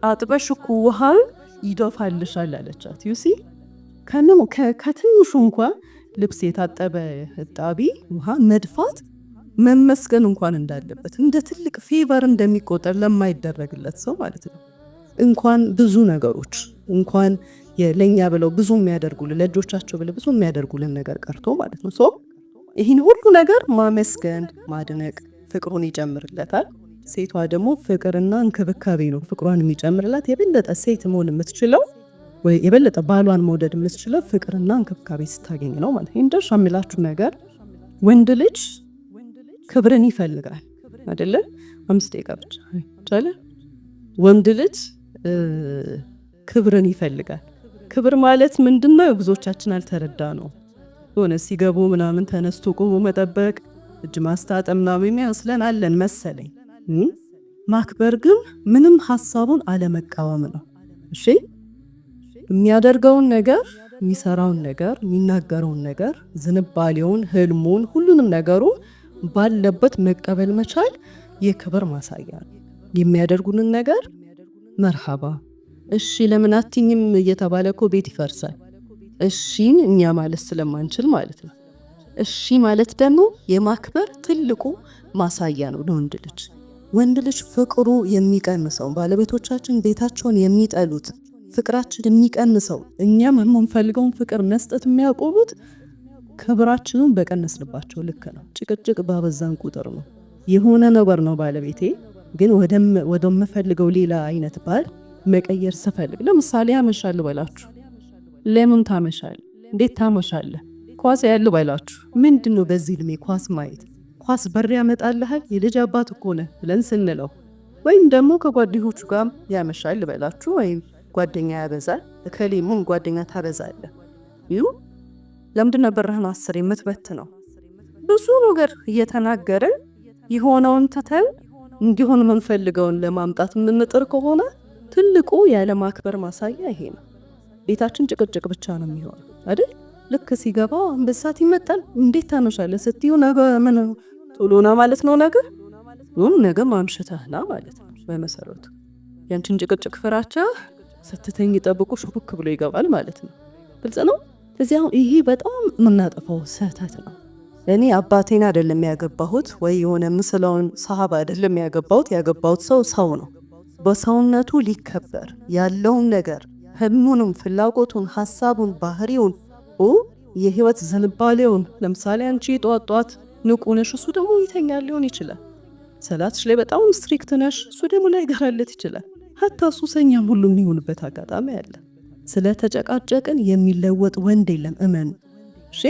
አጥበሽ እኮ ውሃ ይደፋልሻል አለቻት። ዩሲ ከትንሹ እንኳን ልብስ የታጠበ እጣቢ ውሃ መድፋት መመስገን እንኳን እንዳለበት እንደ ትልቅ ፌቨር እንደሚቆጠር ለማይደረግለት ሰው ማለት ነው። እንኳን ብዙ ነገሮች እንኳን ለኛ ብለው ብዙ የሚያደርጉልን ለእጆቻቸው ብለው ብዙ የሚያደርጉልን ነገር ቀርቶ ማለት ነው። ይህን ሁሉ ነገር ማመስገን ማድነቅ ፍቅሩን ይጨምርለታል። ሴቷ ደግሞ ፍቅርና እንክብካቤ ነው ፍቅሯን የሚጨምርላት። የበለጠ ሴት መሆን የምትችለው ወይ የበለጠ ባሏን መውደድ የምትችለው ፍቅርና እንክብካቤ ስታገኝ ነው ማለት ነው። እንደርሻ የሚላችሁ ነገር ወንድ ልጅ ክብርን ይፈልጋል አይደለ? 5 ደቂቃ ብቻ አይቻለ። ወንድ ልጅ ክብርን ይፈልጋል። ክብር ማለት ምንድነው? ብዙዎቻችን አልተረዳ ነው። ሆነ ሲገቡ ምናምን ተነስቶ ቆሞ መጠበቅ፣ እጅ ማስታጠብ ምናምን የሚያስለን አለን መሰለኝ። ማክበር ግን ምንም ሐሳቡን አለመቃወም ነው። እሺ የሚያደርገውን ነገር፣ የሚሰራውን ነገር፣ የሚናገረውን ነገር፣ ዝንባሌውን፣ ህልሙን፣ ሁሉንም ነገሩ ባለበት መቀበል መቻል የክብር ማሳያ ነው። የሚያደርጉንን ነገር መርሃባ እሺ ለምን አትኝም እየተባለ እኮ ቤት ይፈርሳል። እሺን እኛ ማለት ስለማንችል ማለት ነው። እሺ ማለት ደግሞ የማክበር ትልቁ ማሳያ ነው ለወንድ ልጅ። ወንድ ልጅ ፍቅሩ የሚቀንሰው ባለቤቶቻችን ቤታቸውን የሚጠሉት ፍቅራችን የሚቀንሰው እኛም የምንፈልገውን ፍቅር መስጠት የሚያቆሙት ክብራችንን በቀነስንባቸው ልክ ነው። ጭቅጭቅ ባበዛን ቁጥር ነው። የሆነ ነገር ነው ባለቤቴ ግን ወደምፈልገው ሌላ አይነት ባል መቀየር ስፈልግ፣ ለምሳሌ ያመሻል ባላችሁ፣ ለምን ታመሻል? እንዴት ታመሻለ? ኳስ ያለ ባላችሁ፣ ምንድነው በዚህ እድሜ ኳስ ማየት? ኳስ በር ያመጣልሃል? የልጅ አባት እኮ ነህ ብለን ስንለው፣ ወይም ደግሞ ከጓደኞቹ ጋር ያመሻል ባላችሁ፣ ወይም ጓደኛ ያበዛል። እከሌ ምን ጓደኛ ታበዛለ? ለምንድን ነው በርህን 10 የምትበትነው? ብዙ ነገር እየተናገርን የሆነውን ተተን እንዲሆን የምንፈልገውን ለማምጣት የምንጥር ከሆነ ትልቁ ያለ ማክበር ማሳያ ይሄ ነው። ቤታችን ጭቅጭቅ ብቻ ነው የሚሆነው አይደል? ልክ ሲገባ አንበሳት ይመጣል። እንዴት ታመሻለህ ስትዩ ነገ ምን ቶሎና ማለት ነው። ነገ ማምሸታህና ማለት ነው። በመሰረቱ ያንቺን ጭቅጭቅ ፍራቻ ስትተኝ ጠብቁ ሹክ ብሎ ይገባል ማለት ነው። ግልጽ ነው። እዚያው ይሄ በጣም የምናጠፋው ስህተት ነው። እኔ አባቴን አይደለም ያገባሁት ወይ የሆነ ምስለውን ሰሃባ አይደለም ያገባሁት ሰው ነው። በሰውነቱ ሊከበር ያለውን ነገር ህልሙንም፣ ፍላጎቱን፣ ሐሳቡን፣ ባህሪውን፣ የህይወት ዝንባሌውን ለምሳሌ አንቺ ጧት ንቁ ነሽ፣ እሱ ደግሞ ይተኛል ሊሆን ይችላል። ሰላትሽ ላይ በጣም ስትሪክት ነሽ፣ እሱ ደግሞ ላይ ገራለት ይችላል። ሀታ ሱሰኛም ሁሉ የሚሆንበት አጋጣሚ አለ። ስለተጨቃጨቅን የሚለወጥ ወንድ የለም፣ እመኑ። እሺ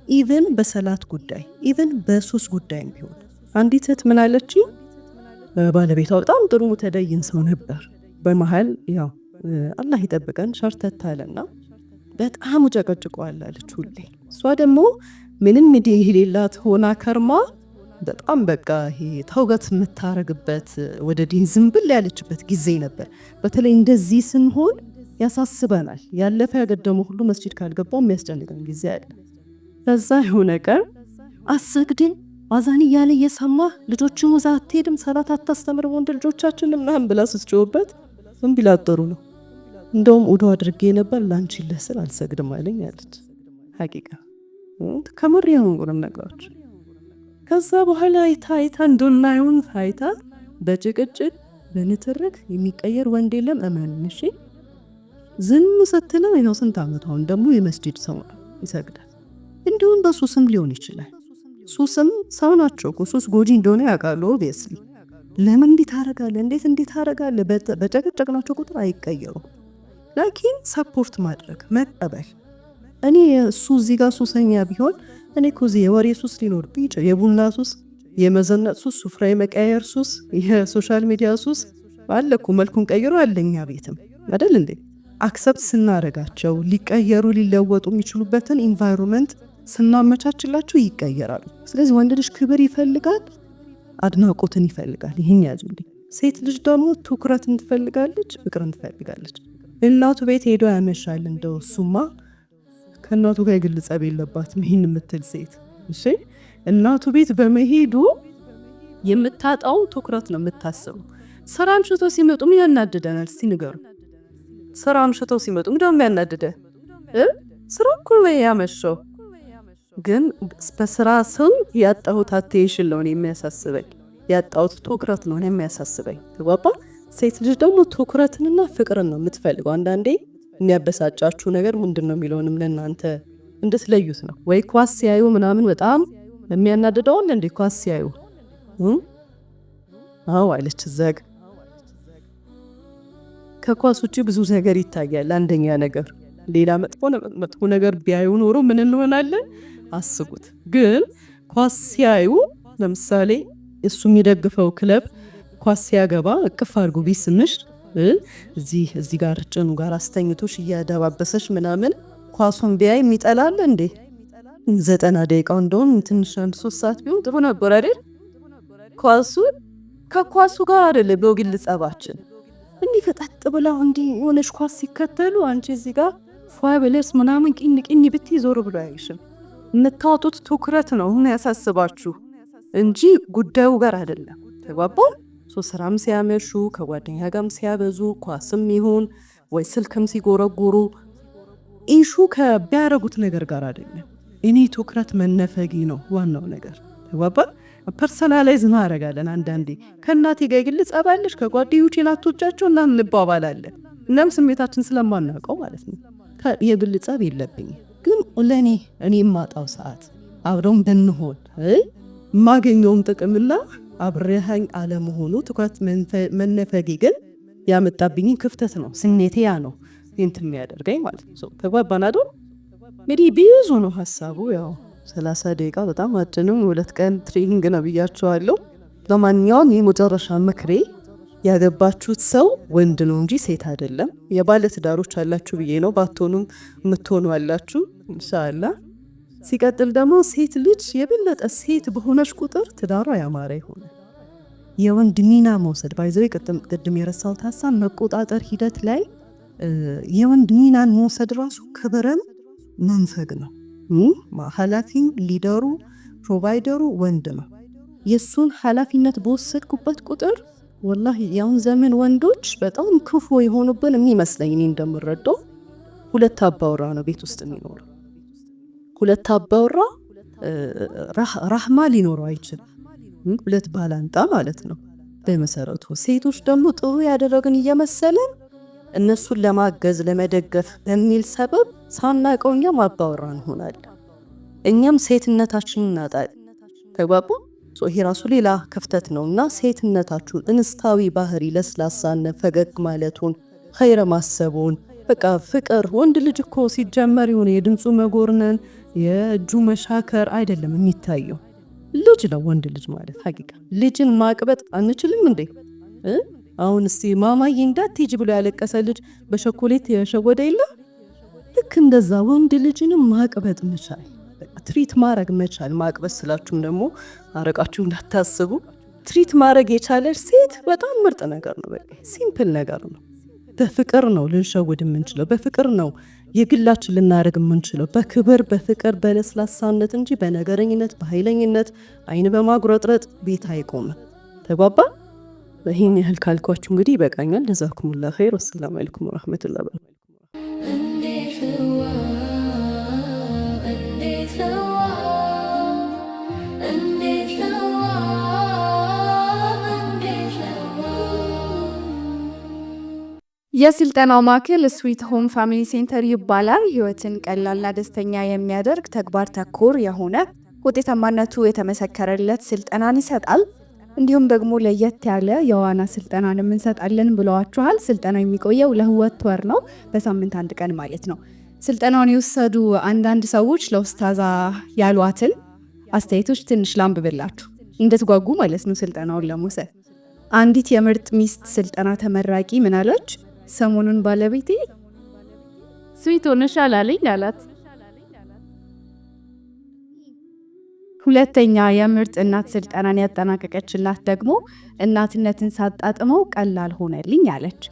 ኢቭን በሰላት ጉዳይ ኢቭን በሱስ ጉዳይ ቢሆን አንዲት እህት ምን አለችኝ? ባለቤቷ በጣም ጥሩ ተደይን ሰው ነበር። በመሃል ያው አላህ ይጠብቀን ሸርተት አለና በጣም ጨቀጭቀዋል አለች ሁሌ። እሷ ደግሞ ምንም እንዲህ የሌላት ሆና ከርማ በጣም በቃ ይሄ ተውገት የምታረግበት ወደ ዲን ዝንብል ያለችበት ጊዜ ነበር። በተለይ እንደዚህ ስንሆን ያሳስበናል። ያለፈ ያገደሙ ሁሉ መስጂድ ካልገባው የሚያስጨንቀን ጊዜ አለ። ከዛ የሆነ ቀን አሰግድን አዛን እያለ እየሰማ ልጆችን ወዛ አትሄድም ሰላት አታስተምር ወንድ ልጆቻችን ምናምን ብላ ስትጮህበት ዝም ቢላጠሩ ነው። እንደውም ውዶ አድርጌ ነበር ላንቺ ለስል አልሰግድም አለኝ አለች። ሐቂቃ ከምር የሆኑንም ነገሮች ከዛ በኋላ አይታ እንደናዩን አይታ በጭቅጭቅ በንትርክ የሚቀየር ወንድ የለም። እመንሽ ዝም ስትለው ነው ስንት ዓመት አሁን ደግሞ የመስጂድ ሰው ነው ይሰግዳል። እንዲሁም በሱስም ሊሆን ይችላል። ሱስም ሰው ናቸው። ሱስ ጎጂ እንደሆነ ያውቃሉ። ኦብቪየስሊ ለምን እንዴት ታረጋለህ? በጨቀጨቅናቸው ቁጥር አይቀየሩም። ላኪን ሰፖርት ማድረግ መቀበል። እኔ እሱ እዚህ ጋር ሱሰኛ ቢሆን እኔ እኮ እዚህ የወሬ ሱስ ሊኖር ቢጭ የቡና ሱስ፣ የመዘነጥ ሱስ፣ ሱፍራ የመቀየር ሱስ፣ የሶሻል ሚዲያ ሱስ አለኩ መልኩን ቀይሮ አለኛ ቤትም አይደል እንዴ? አክሰፕት ስናረጋቸው ሊቀየሩ ሊለወጡ የሚችሉበትን ኢንቫይሮንመንት ስናመቻችላቸው ይቀየራሉ። ስለዚህ ወንድ ልጅ ክብር ይፈልጋል፣ አድናቆትን ይፈልጋል። ይህን ያዙልኝ። ሴት ልጅ ደግሞ ትኩረትን ትፈልጋለች፣ ፍቅርን ትፈልጋለች። እናቱ ቤት ሄዶ ያመሻል። እንደው እሱማ ከእናቱ ጋር የግል ጸብ የለባትም ይህን የምትል ሴት እሺ፣ እናቱ ቤት በመሄዱ የምታጣው ትኩረት ነው የምታስበው። ስራ አምሽተው ሲመጡ ምን ያናድደናል? እስቲ ንገሩ። ስራ አምሽተው ሲመጡ እንደውም ያናድደ ስራ እኮ ነው ያመሸው። ግን በስራ ስም ያጣሁት አቴንሽን ነው የሚያሳስበኝ፣ ያጣሁት ትኩረት ነው የሚያሳስበኝ። ተባባ ሴት ልጅ ደግሞ ትኩረትንና ፍቅርን ነው የምትፈልገው። አንዳንዴ የሚያበሳጫችሁ ነገር ምንድነው የሚለውንም ለእናንተ እንድትለዩት ነው። ወይ ኳስ ሲያዩ ምናምን በጣም የሚያናድደው እንዴ ኳስ ሲያዩ አዎ አለች ዘግ። ከኳስ ውጪ ብዙ ነገር ይታያል። አንደኛ ነገር ሌላ መጥፎ ነገር ቢያዩ ኖሮ ምን እንሆናለን አስቡት። ግን ኳስ ሲያዩ ለምሳሌ እሱ የሚደግፈው ክለብ ኳስ ሲያገባ እቅፍ አድርጎ ቢስምሽ እዚህ ጋር ጭኑ ጋር አስተኝቶሽ እያደባበሰሽ ምናምን ኳሱን ቢያይ የሚጠላል እንዴ? 90 ደቂቃው እንደውም ትንሽ 3 ሰዓት ቢሆን ጥሩ ነበር አይደል? ከኳሱ ጋር አይደለም በግል ጸባችን እንዲህ ፈጣጥ ብለው እንዲህ ሆነሽ ኳስ ሲከተሉ አንቺ እዚህ ጋር ፏብለስ ምናምን ቂን ብትይ ዞር ብሎ አይሽም። የምታወጡት ትኩረት ነው ያሳስባችሁ እንጂ ጉዳዩ ጋር አይደለም። ተግባባን? ስራም ሲያመሹ ከጓደኛ ጋርም ሲያበዙ ኳስም ይሁን ወይ ስልክም ሲጎረጉሩ ኢሹ ከቢያረጉት ነገር ጋር አይደለም። እኔ ትኩረት መነፈጊ ነው ዋናው ነገር። ተግባባን? ፐርሰናላይዝ እናደርጋለን። አንዳንዴ ከእናቴ ጋር ግል ጸባለሽ ከጓደኞቼ ናቶቻቸው እና እንባባላለን። እናም ስሜታችን ስለማናውቀው ማለት ነው። የግል ጸብ የለብኝም። ግን ለእኔ የማጣው ሰዓት አብረውን ብንሆን የማገኘውን ጥቅምና አብረሃኝ አለመሆኑ ትኩረት መነፈጊ ግን ያመጣብኝ ክፍተት ነው። ስሜቴ ያ ነው እንትን የሚያደርገኝ ማለት ነው። ተግባባን አይደል? እንግዲህ ብዙ ነው ሀሳቡ። ያው 30 ደቂቃ በጣም አጭንም 2 ቀን ትሬኒንግ ነው ብያቸዋለሁ። ለማንኛውም የመጨረሻ ምክሬ ያገባችሁት ሰው ወንድ ነው እንጂ ሴት አይደለም። የባለ ትዳሮች አላችሁ ብዬ ነው። ባትሆኑም የምትሆኑ አላችሁ ኢንሻአላህ። ሲቀጥል ደግሞ ሴት ልጅ የበለጠ ሴት በሆነች ቁጥር ትዳሯ ያማረ ይሆናል። የወንድ ሚና መውሰድ ባይዘው ቅድም የረሳሁት ሀሳብ መቆጣጠር ሂደት ላይ የወንድ ሚናን መውሰድ ራሱ ክብርን መንፈግ ነው። ኃላፊው ሊደሩ ፕሮቫይደሩ ወንድ ነው። የሱን ኃላፊነት በወሰድኩበት ቁጥር ወላሂ ያውን ዘመን ወንዶች በጣም ክፉ የሆኑብን የሚመስለኝ እኔ እንደምረዳው 2 አባወራ ነው ቤት ውስጥ የሚኖረው። ሁለት አባወራ ራህማ ሊኖረው አይችልም። ሁለት ባላንጣ ማለት ነው በመሰረቱ። ሴቶች ደግሞ ጥሩ ያደረግን እየመሰለን እነሱን ለማገዝ ለመደገፍ በሚል ሰበብ ሳናቀው እኛም አባወራ እንሆናለን። እኛም ሴትነታችንን እናጣለን። ተግባቡ። ይሄ ራሱ ሌላ ክፍተት ነውና ሴትነታችሁን፣ እንስታዊ ባህሪ፣ ለስላሳነት፣ ፈገግ ማለቱን፣ ኸይረ ማሰቡን፣ በቃ ፍቅር። ወንድ ልጅ እኮ ሲጀመር የሆነ የድምፁ መጎርነን የእጁ መሻከር አይደለም የሚታየው። ልጅ ነው ወንድ ልጅ ማለት ሐቂቃ። ልጅን ማቅበጥ አንችልም እንዴ? አሁን እስቲ ማማዬ እንዳትሄጂ ብሎ ያለቀሰ ልጅ በቸኮሌት የሸወደ የለ? ልክ እንደዛ ወንድ ልጅንም ማቅበጥ መቻል፣ ትሪት ማድረግ መቻል። ማቅበጥ ስላችሁም ደግሞ አረቃችሁ እንዳታስቡ። ትሪት ማድረግ የቻለች ሴት በጣም ምርጥ ነገር ነው። በቃ ሲምፕል ነገር ነው። በፍቅር ነው ልንሸውድ የምንችለው፣ በፍቅር ነው የግላችን ልናደርግ የምንችለው፣ በክብር በፍቅር በለስላሳነት እንጂ በነገረኝነት በኃይለኝነት አይን በማጉረጥረጥ ቤት አይቆምም። ተግባባ። ይህን ያህል ካልኳችሁ እንግዲህ ይበቃኛል። ጀዛኩሙላህ ኸይር። ወሰላሙ አለይኩም ወራህመቱላሂ ወበረካቱህ። የስልጠናው ማዕከል ስዊት ሆም ፋሚሊ ሴንተር ይባላል። ህይወትን ቀላልና ደስተኛ የሚያደርግ ተግባር ተኮር የሆነ ውጤታማነቱ የተመሰከረለት ስልጠናን ይሰጣል። እንዲሁም ደግሞ ለየት ያለ የዋና ስልጠናን እንሰጣለን ብለዋችኋል። ስልጠናው የሚቆየው ለ2 ወር ነው፣ በሳምንት 1 ቀን ማለት ነው። ስልጠናውን የወሰዱ አንዳንድ ሰዎች ለኡስታዛ ያሏትን አስተያየቶች ትንሽ ላንብብላችሁ እንድትጓጉ ማለት ነው ስልጠናውን ለመውሰድ። አንዲት የምርጥ ሚስት ስልጠና ተመራቂ ምን አለች? ሰሞኑን ባለቤቴ ስዊት ሆነሻል አለኝ አላት። ሁለተኛ የምርጥ እናት ስልጠናን ያጠናቀቀችላት ደግሞ እናትነትን ሳጣጥመው ቀላል ሆነልኝ አለች።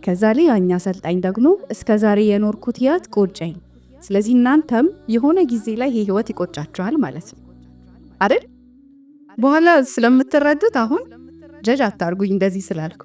ከዛ ላይ ያኛ አሰልጣኝ ደግሞ እስከዛሬ የኖርኩት ህይወት ቆጨኝ። ስለዚህ እናንተም የሆነ ጊዜ ላይ ይሄ ህይወት ይቆጫችኋል ማለት ነው አይደል? በኋላ ስለምትረዱት አሁን ጀጅ አታርጉኝ እንደዚህ ስላልኩ።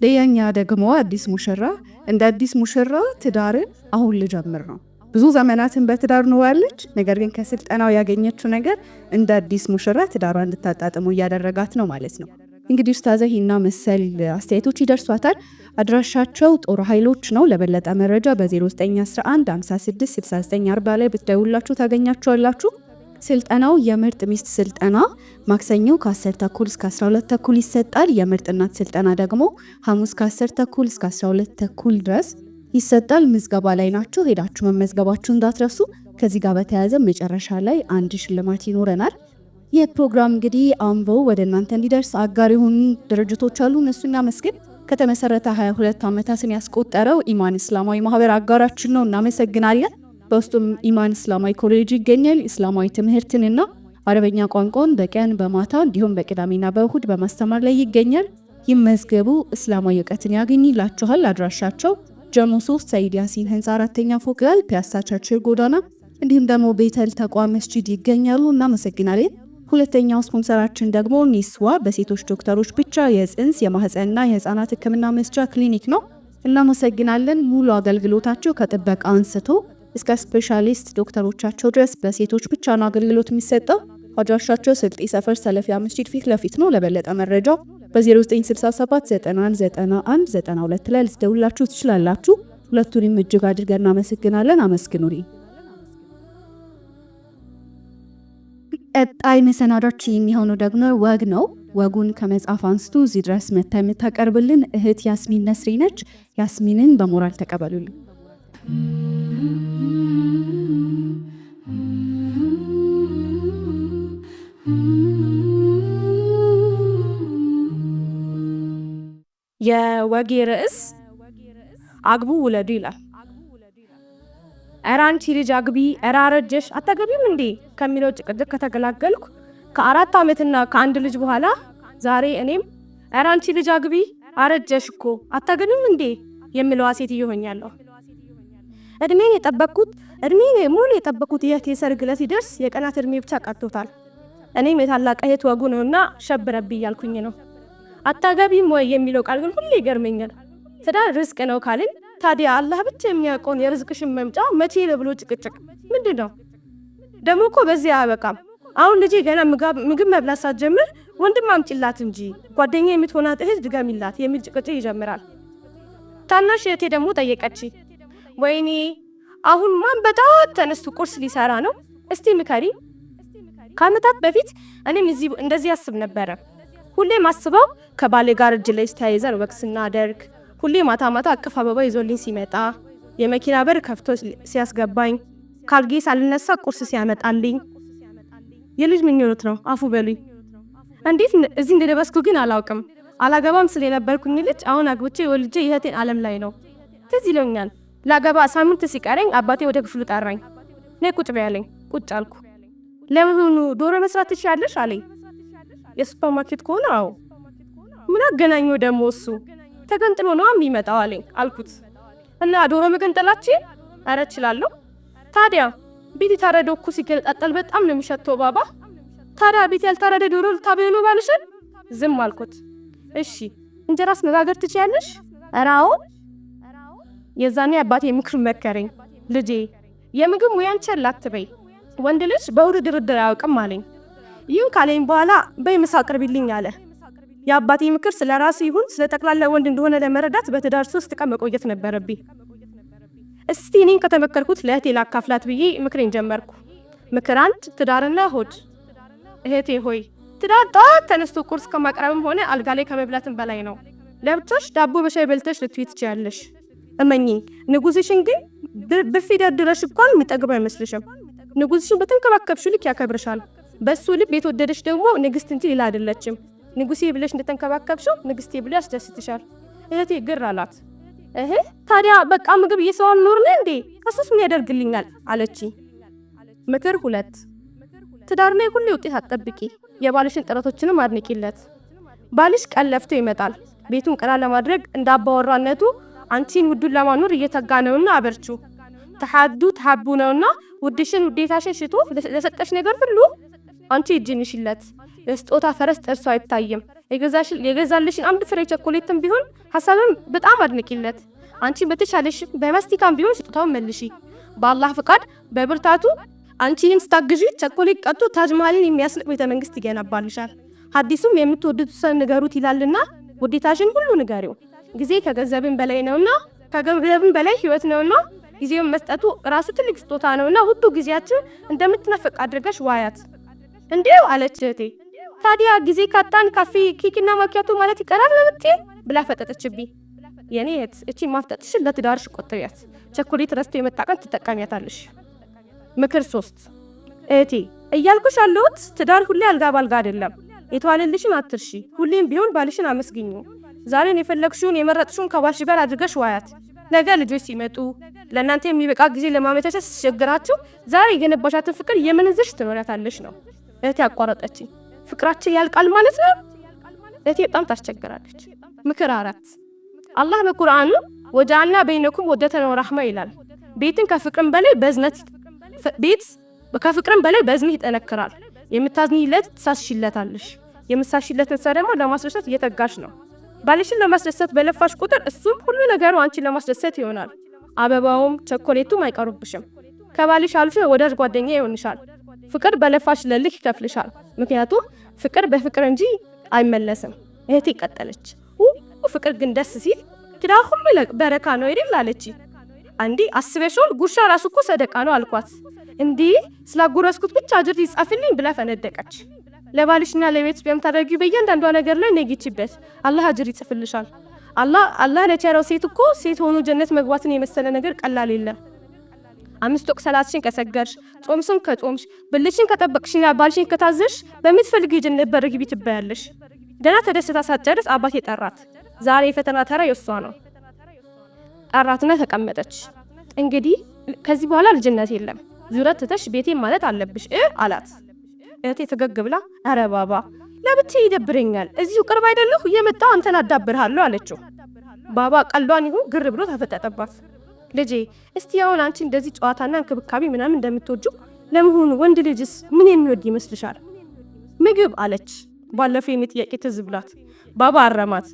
ለያኛ ደግሞ አዲስ ሙሽራ እንደ አዲስ ሙሽራ ትዳርን አሁን ልጀምር ነው። ብዙ ዘመናትን በትዳር ኖራለች። ነገር ግን ከስልጠናው ያገኘችው ነገር እንደ አዲስ ሙሽራ ትዳሯ እንድታጣጥሙ እያደረጋት ነው ማለት ነው። እንግዲህ ኡስታዛ ሂና መሰል አስተያየቶች ይደርሷታል። አድራሻቸው ጦር ኃይሎች ነው። ለበለጠ መረጃ በ0911 56 6940 ላይ ብትደውላችሁ ታገኛቸዋላችሁ። ስልጠናው የምርጥ ሚስት ስልጠና ማክሰኞ ከ10 ተኩል እስከ 12 ተኩል ይሰጣል። የምርጥ እናት ስልጠና ደግሞ ሐሙስ ከ10 ተኩል እስከ 12 ተኩል ድረስ ይሰጣል። ምዝገባ ላይ ናቸው። ሄዳችሁ መመዝገባችሁ እንዳትረሱ። ከዚህ ጋር በተያያዘ መጨረሻ ላይ አንድ ሽልማት ይኖረናል። ይህ ፕሮግራም እንግዲህ አንበው ወደ እናንተ እንዲደርስ አጋር የሆኑ ድርጅቶች አሉ። እነሱን እናመስግን። ከተመሰረተ 22 ዓመታትን ያስቆጠረው ኢማን እስላማዊ ማህበር አጋራችን ነው። እናመሰግናለን። በውስጡም ኢማን እስላማዊ ኮሌጅ ይገኛል። እስላማዊ ትምህርትንና አረበኛ ቋንቋን በቀን በማታ እንዲሁም በቅዳሜና በእሁድ በማስተማር ላይ ይገኛል። ይመዝገቡ፣ እስላማዊ እውቀትን ያገኝላችኋል። አድራሻቸው ጀሞ 3 ሰይድ ያሲን ህንፃ 4ኛ ፎቅ ላይ ፒያሳ ቸርችል ጎዳና እንዲሁም ደግሞ ቤተል ተቋም መስጂድ ይገኛሉ። እናመሰግናለን። ሁለተኛው ስፖንሰራችን ደግሞ ኒስዋ በሴቶች ዶክተሮች ብቻ የጽንስ የማህፀንና የህፃናት ህክምና መስጫ ክሊኒክ ነው። እናመሰግናለን። ሙሉ አገልግሎታቸው ከጥበቃ አንስቶ እስከ ስፔሻሊስት ዶክተሮቻቸው ድረስ በሴቶች ብቻ ነው አገልግሎት የሚሰጠው። አድራሻቸው ስልጤ ሰፈር ሰለፊያ መስጂድ ፊት ለፊት ነው። ለበለጠ መረጃው በ0967 9191 92 ላይ ልትደውላችሁ ትችላላችሁ። ሁለቱንም እጅግ አድርገን እናመሰግናለን። አመስግኑልኝ። ቀጣይ መሰናዶችን የሚሆነው ደግሞ ወግ ነው። ወጉን ከመጽሐፍ አንስቶ እዚህ ድረስ መታ የምታቀርብልን እህት ያስሚን ነስሪ ነች። ያስሚንን በሞራል ተቀበሉልኝ። የወጌ ርዕስ አግቡ ውለዱ ይላል። እረ አንቺ ልጅ አግቢ፣ እረ አረጀሽ አታገቢም እንዴ ከሚለው ጭቅጭቅ ከተገላገልኩ ከ4 ዓመትና ከአንድ ልጅ በኋላ ዛሬ እኔም እረ አንቺ ልጅ አግቢ፣ አረጀሽ እኮ አታገቢም እንዴ የሚለዋ ሴትዮ ሆኛለሁ። እድሜ ሙሉ የጠበቁት የእህቴ ሰርግ ዕለት ሲደርስ የቀናት እድሜ ብቻ ቀርቶታል። እኔም የታላቅ እህት ወጉ ነውና ሸብረብ እያልኩኝ ነው። አታገቢም ወይ የሚለው ቃል ግን ሁሌ ይገርመኛል። ትዳር ርዝቅ ነው ካልን ታዲያ አላህ ብቻ የሚያውቀውን የርዝቅሽን መምጫ መቼ ነው ብሎ ጭቅጭቅ ምንድን ነው? ደግሞ እኮ በዚህ አያበቃም። አሁን ልጄ ገና ምግብ መብላት ሳትጀምር ወንድም አምጪላት እንጂ ጓደኛ የምትሆናት እህት ድገሚላት የሚል ጭቅጭቅ ይጀምራል። ታናሽ እህቴ ደግሞ ጠየቀች፣ ወይኔ አሁን ማን በጠዋት ተነስቶ ቁርስ ሊሰራ ነው? እስቲ ምከሪ። ከዓመታት በፊት እኔም እንደዚህ አስብ ነበረ። ሁሌም አስበው ከባሌ ጋር እጅ ላይ ተያይዘን ወግ ስናደርግ፣ ሁሌ ማታ ማታ አቅፍ አበባ ይዞልኝ ሲመጣ፣ የመኪና በር ከፍቶ ሲያስገባኝ፣ ካልጌ ሳልነሳ ቁርስ ሲያመጣልኝ። የልጅ ምኞት ነው፣ አፉ በሉኝ። እንዴት እዚህ እንደደረስኩ ግን አላውቅም። አላገባም ስለነበርኩኝ ልጅ አሁን አግብቼ ወልጄ የእህቴን ዓለም ላይ ነው። ትዝ ይለኛል ላገባ ሳምንት ሲቀረኝ አባቴ ወደ ክፍሉ ጠራኝ። ነይ ቁጭ በይ አለኝ። ቁጭ አልኩ። ለምኑ ዶሮ መስራት ትችያለሽ አለኝ። የሱፐር ማርኬት ከሆነ አዎ። ምን አገናኘው ደግሞ እሱ ተገንጥሎ ነው የሚመጣው አለኝ አልኩት። እና ዶሮ መገንጠላችን ኧረ እችላለሁ። ታዲያ ቤት የታረደው እኮ ሲገነጣጠል በጣም ነው የሚሸተው ባባ። ታዲያ ቤት ያልታረደ ዶሮ ልታበዩ ነው ባልሽን? ዝም አልኩት። እሺ እንጀራስ መጋገር ትችያለሽ? ኧረ አዎ። የዛኔ አባቴ ምክር መከረኝ። ልጄ የምግብ ሙያን ቸል አትበይ፣ ወንድ ልጅ በውድ ድርድር አያውቅም አለኝ። ይህን ካለኝ በኋላ በይ ምሳ አቅርቢልኝ አለ። የአባቴ ምክር ስለ ራሱ ይሁን ስለ ጠቅላላ ወንድ እንደሆነ ለመረዳት በትዳር 3 ቀን መቆየት ነበረብኝ። እስቲ እኔን ከተመከርኩት ለእህቴ ላካፍላት ብዬ ምክሬን ጀመርኩ። ምክር 1 ትዳርና ሆድ። እህቴ ሆይ ትዳር ጠዋት ተነስቶ ቁርስ ከማቅረብም ሆነ አልጋ ላይ ከመብላትም በላይ ነው። ለብቻሽ ዳቦ በሻይ በልተሽ ልትይ ትችያለሽ። እመኚኝ፣ ንጉስሽን ግን ብፊ ደርድረሽ እንኳን የሚጠግብ አይመስልሽም። ንጉስሽን በተንከባከብሽው ልክ ያከብርሻል። በሱ ልብ የተወደደሽ ደግሞ ንግስት እንጂ ሌላ አይደለችም። ንጉሴ ብለሽ እንደተንከባከብሽው ንግስቴ ብሎ ያስደስትሻል። እህቴ ግር አላት። ታዲያ በቃ ምግብ እየሰዋን ኖር ነው እንዴ? ከሱስ ምን ያደርግልኛል አለች። ምክር 2 ትዳር ላይ ሁሌ ውጤት አትጠብቂ፣ የባልሽን ጥረቶችንም አድንቂለት። ባልሽ ቀን ለፍቶ ይመጣል። ቤቱን ቀና ለማድረግ እንዳባወራነቱ አንቺን ውዱን ለማኖር እየተጋ ነውና አበርቹ። ተሐቡ ነውና ውድሽን ውዴታሽን ሽቶ ለሰጠሽ ነገር ሁሉ አንቺ እጅንሽለት። ለስጦታ ፈረስ ጥርሱ አይታይም። የገዛልሽን አንድ ፍሬ ቸኮሌትም ቢሆን ሐሳብም በጣም አድንቂለት። አንቺ በተሻለሽ በመስቲካም ቢሆን ስጦታውን መልሺ። በአላህ ፍቃድ በብርታቱ አንቺን ስታግዢ ቸኮሌት ቀጥቶ ታጅ መሃልን የሚያስልቅ ቤተ መንግስት ይገነባልሻል። ሐዲሱም የምትወዱት ሰው ንገሩት ይላልና ውዴታሽን ሁሉ ንገሪው። ጊዜ ከገንዘብም በላይ ነውና ከገንዘብም በላይ ህይወት ነውና ጊዜውን መስጠቱ ራሱ ትልቅ ስጦታ ነውና ሁሉ ጊዜያችን እንደምትነፈቅ አድርገሽ ዋያት። እንዴው አለች እህቴ። ታዲያ ጊዜ ካጣን ካፌ ኬክና ማኪያቶ ማለት ይቀራል ለምት ብላ ፈጠጠችብኝ። የኔ እህት እቺ ማፍጠጥሽን ለትዳርሽ ቆጥሪያት። ቸኮሌት ረስቶ የመጣ ቀን ትጠቀሚያታለሽ። ምክር 3 እህቴ እያልኩሽ አለሁት ትዳር ሁሌ አልጋ ባልጋ አይደለም። የተዋለልሽን አትርሺ። ሁሌም ቢሆን ባልሽን አመስግኙ። ዛሬን የፈለግሽውን የመረጥሽውን ከባልሽ ጋር አድርገሽ ዋያት። ነገ ልጆች ሲመጡ ለእናንተ የሚበቃ ጊዜ ለማመቻቸት ሲቸግራችሁ ዛሬ የገነባሻትን ፍቅር የመነዘሽ ትኖሪያታለሽ ነው። እህቴ አቋረጠች። ፍቅራችን ያልቃል ማለት ነው? እህቴ በጣም ታስቸግራለች። ምክር 4 አላህ በቁርአኑ ወጀዐልና በይነኩም ወደተን ወረሕማ ይላል። ቤትን ከፍቅርም በላይ በዝነት ይጠነክራል። የምታዝኝለት ትሳስሽለታለሽ። የምሳሽለትን ሰው ደግሞ ለማስደሰት እየተጋሽ ነው። ባልሽን ለማስደሰት በለፋሽ ቁጥር እሱም ሁሉ ነገሩ አንቺን ለማስደሰት ይሆናል። አበባውም ቸኮሌቱም አይቀሩብሽም። ከባልሽ አልፎ ወዳጅ ጓደኛ ይሆንሻል። ፍቅር በለፋሽ ለልክ ይከፍልሻል። ምክንያቱም ፍቅር በፍቅር እንጂ አይመለስም። እህቴ ቀጠለች። ፍቅር ግን ደስ ሲል ትዳር ሁሉ በረካ ነው አይደል አለች። አንዲ አስበሽው ጉርሻ ራሱ እኮ ሰደቃ ነው አልኳት። እንዲ ስላጎረስኩት ብቻ አጅር ይጻፍልኝ ብላ ፈነደቀች። ለባልሽና ለቤት በምታደርጊው በእያንዳንዷ ነገር ላይ ነጊችበት፣ አላህ አጅር ይጽፍልሻል። አላህ ለቸረው ሴት እኮ ሴት ሆኖ ጀነት መግባትን የመሰለ ነገር ቀላል የለም። 5 ወቅት ሰላትሽን ከሰገድሽ፣ ጾምሽን ከጾምሽ፣ ብልሽን ከጠበቅሽና ባልሽን ከታዘሽ በምትፈልጊው ጀነት በር ግቢ ትባያለሽ። ደና ተደስታ ሳትጨርስ አባቴ ጠራት። ዛሬ የፈተና ተራ የሷ ነው። ጠራትና ተቀመጠች። እንግዲህ ከዚህ በኋላ ልጅነት የለም፣ ዙረት ትተሽ ቤቴ ማለት አለብሽ አላት። እህቴ ተገግ ብላ አረ ባባ ለብቻ ይደብረኛል፣ እዚሁ ቅርብ አይደለሁ እየመጣሁ አንተን አዳብርሃለሁ አለችው። ባባ ቀልዷን ይሁን ግር ብሎ ተፈጠጠባት። ልጄ እስቲ አሁን አንቺ እንደዚህ ጨዋታና እንክብካቤ ምናምን እንደምትወጂው ለመሆኑ ወንድ ልጅስ ምን የሚወድ ይመስልሻል? ምግብ አለች። ባለፈው የኔ ጥያቄ ትዝ ብላት ባባ አረማት።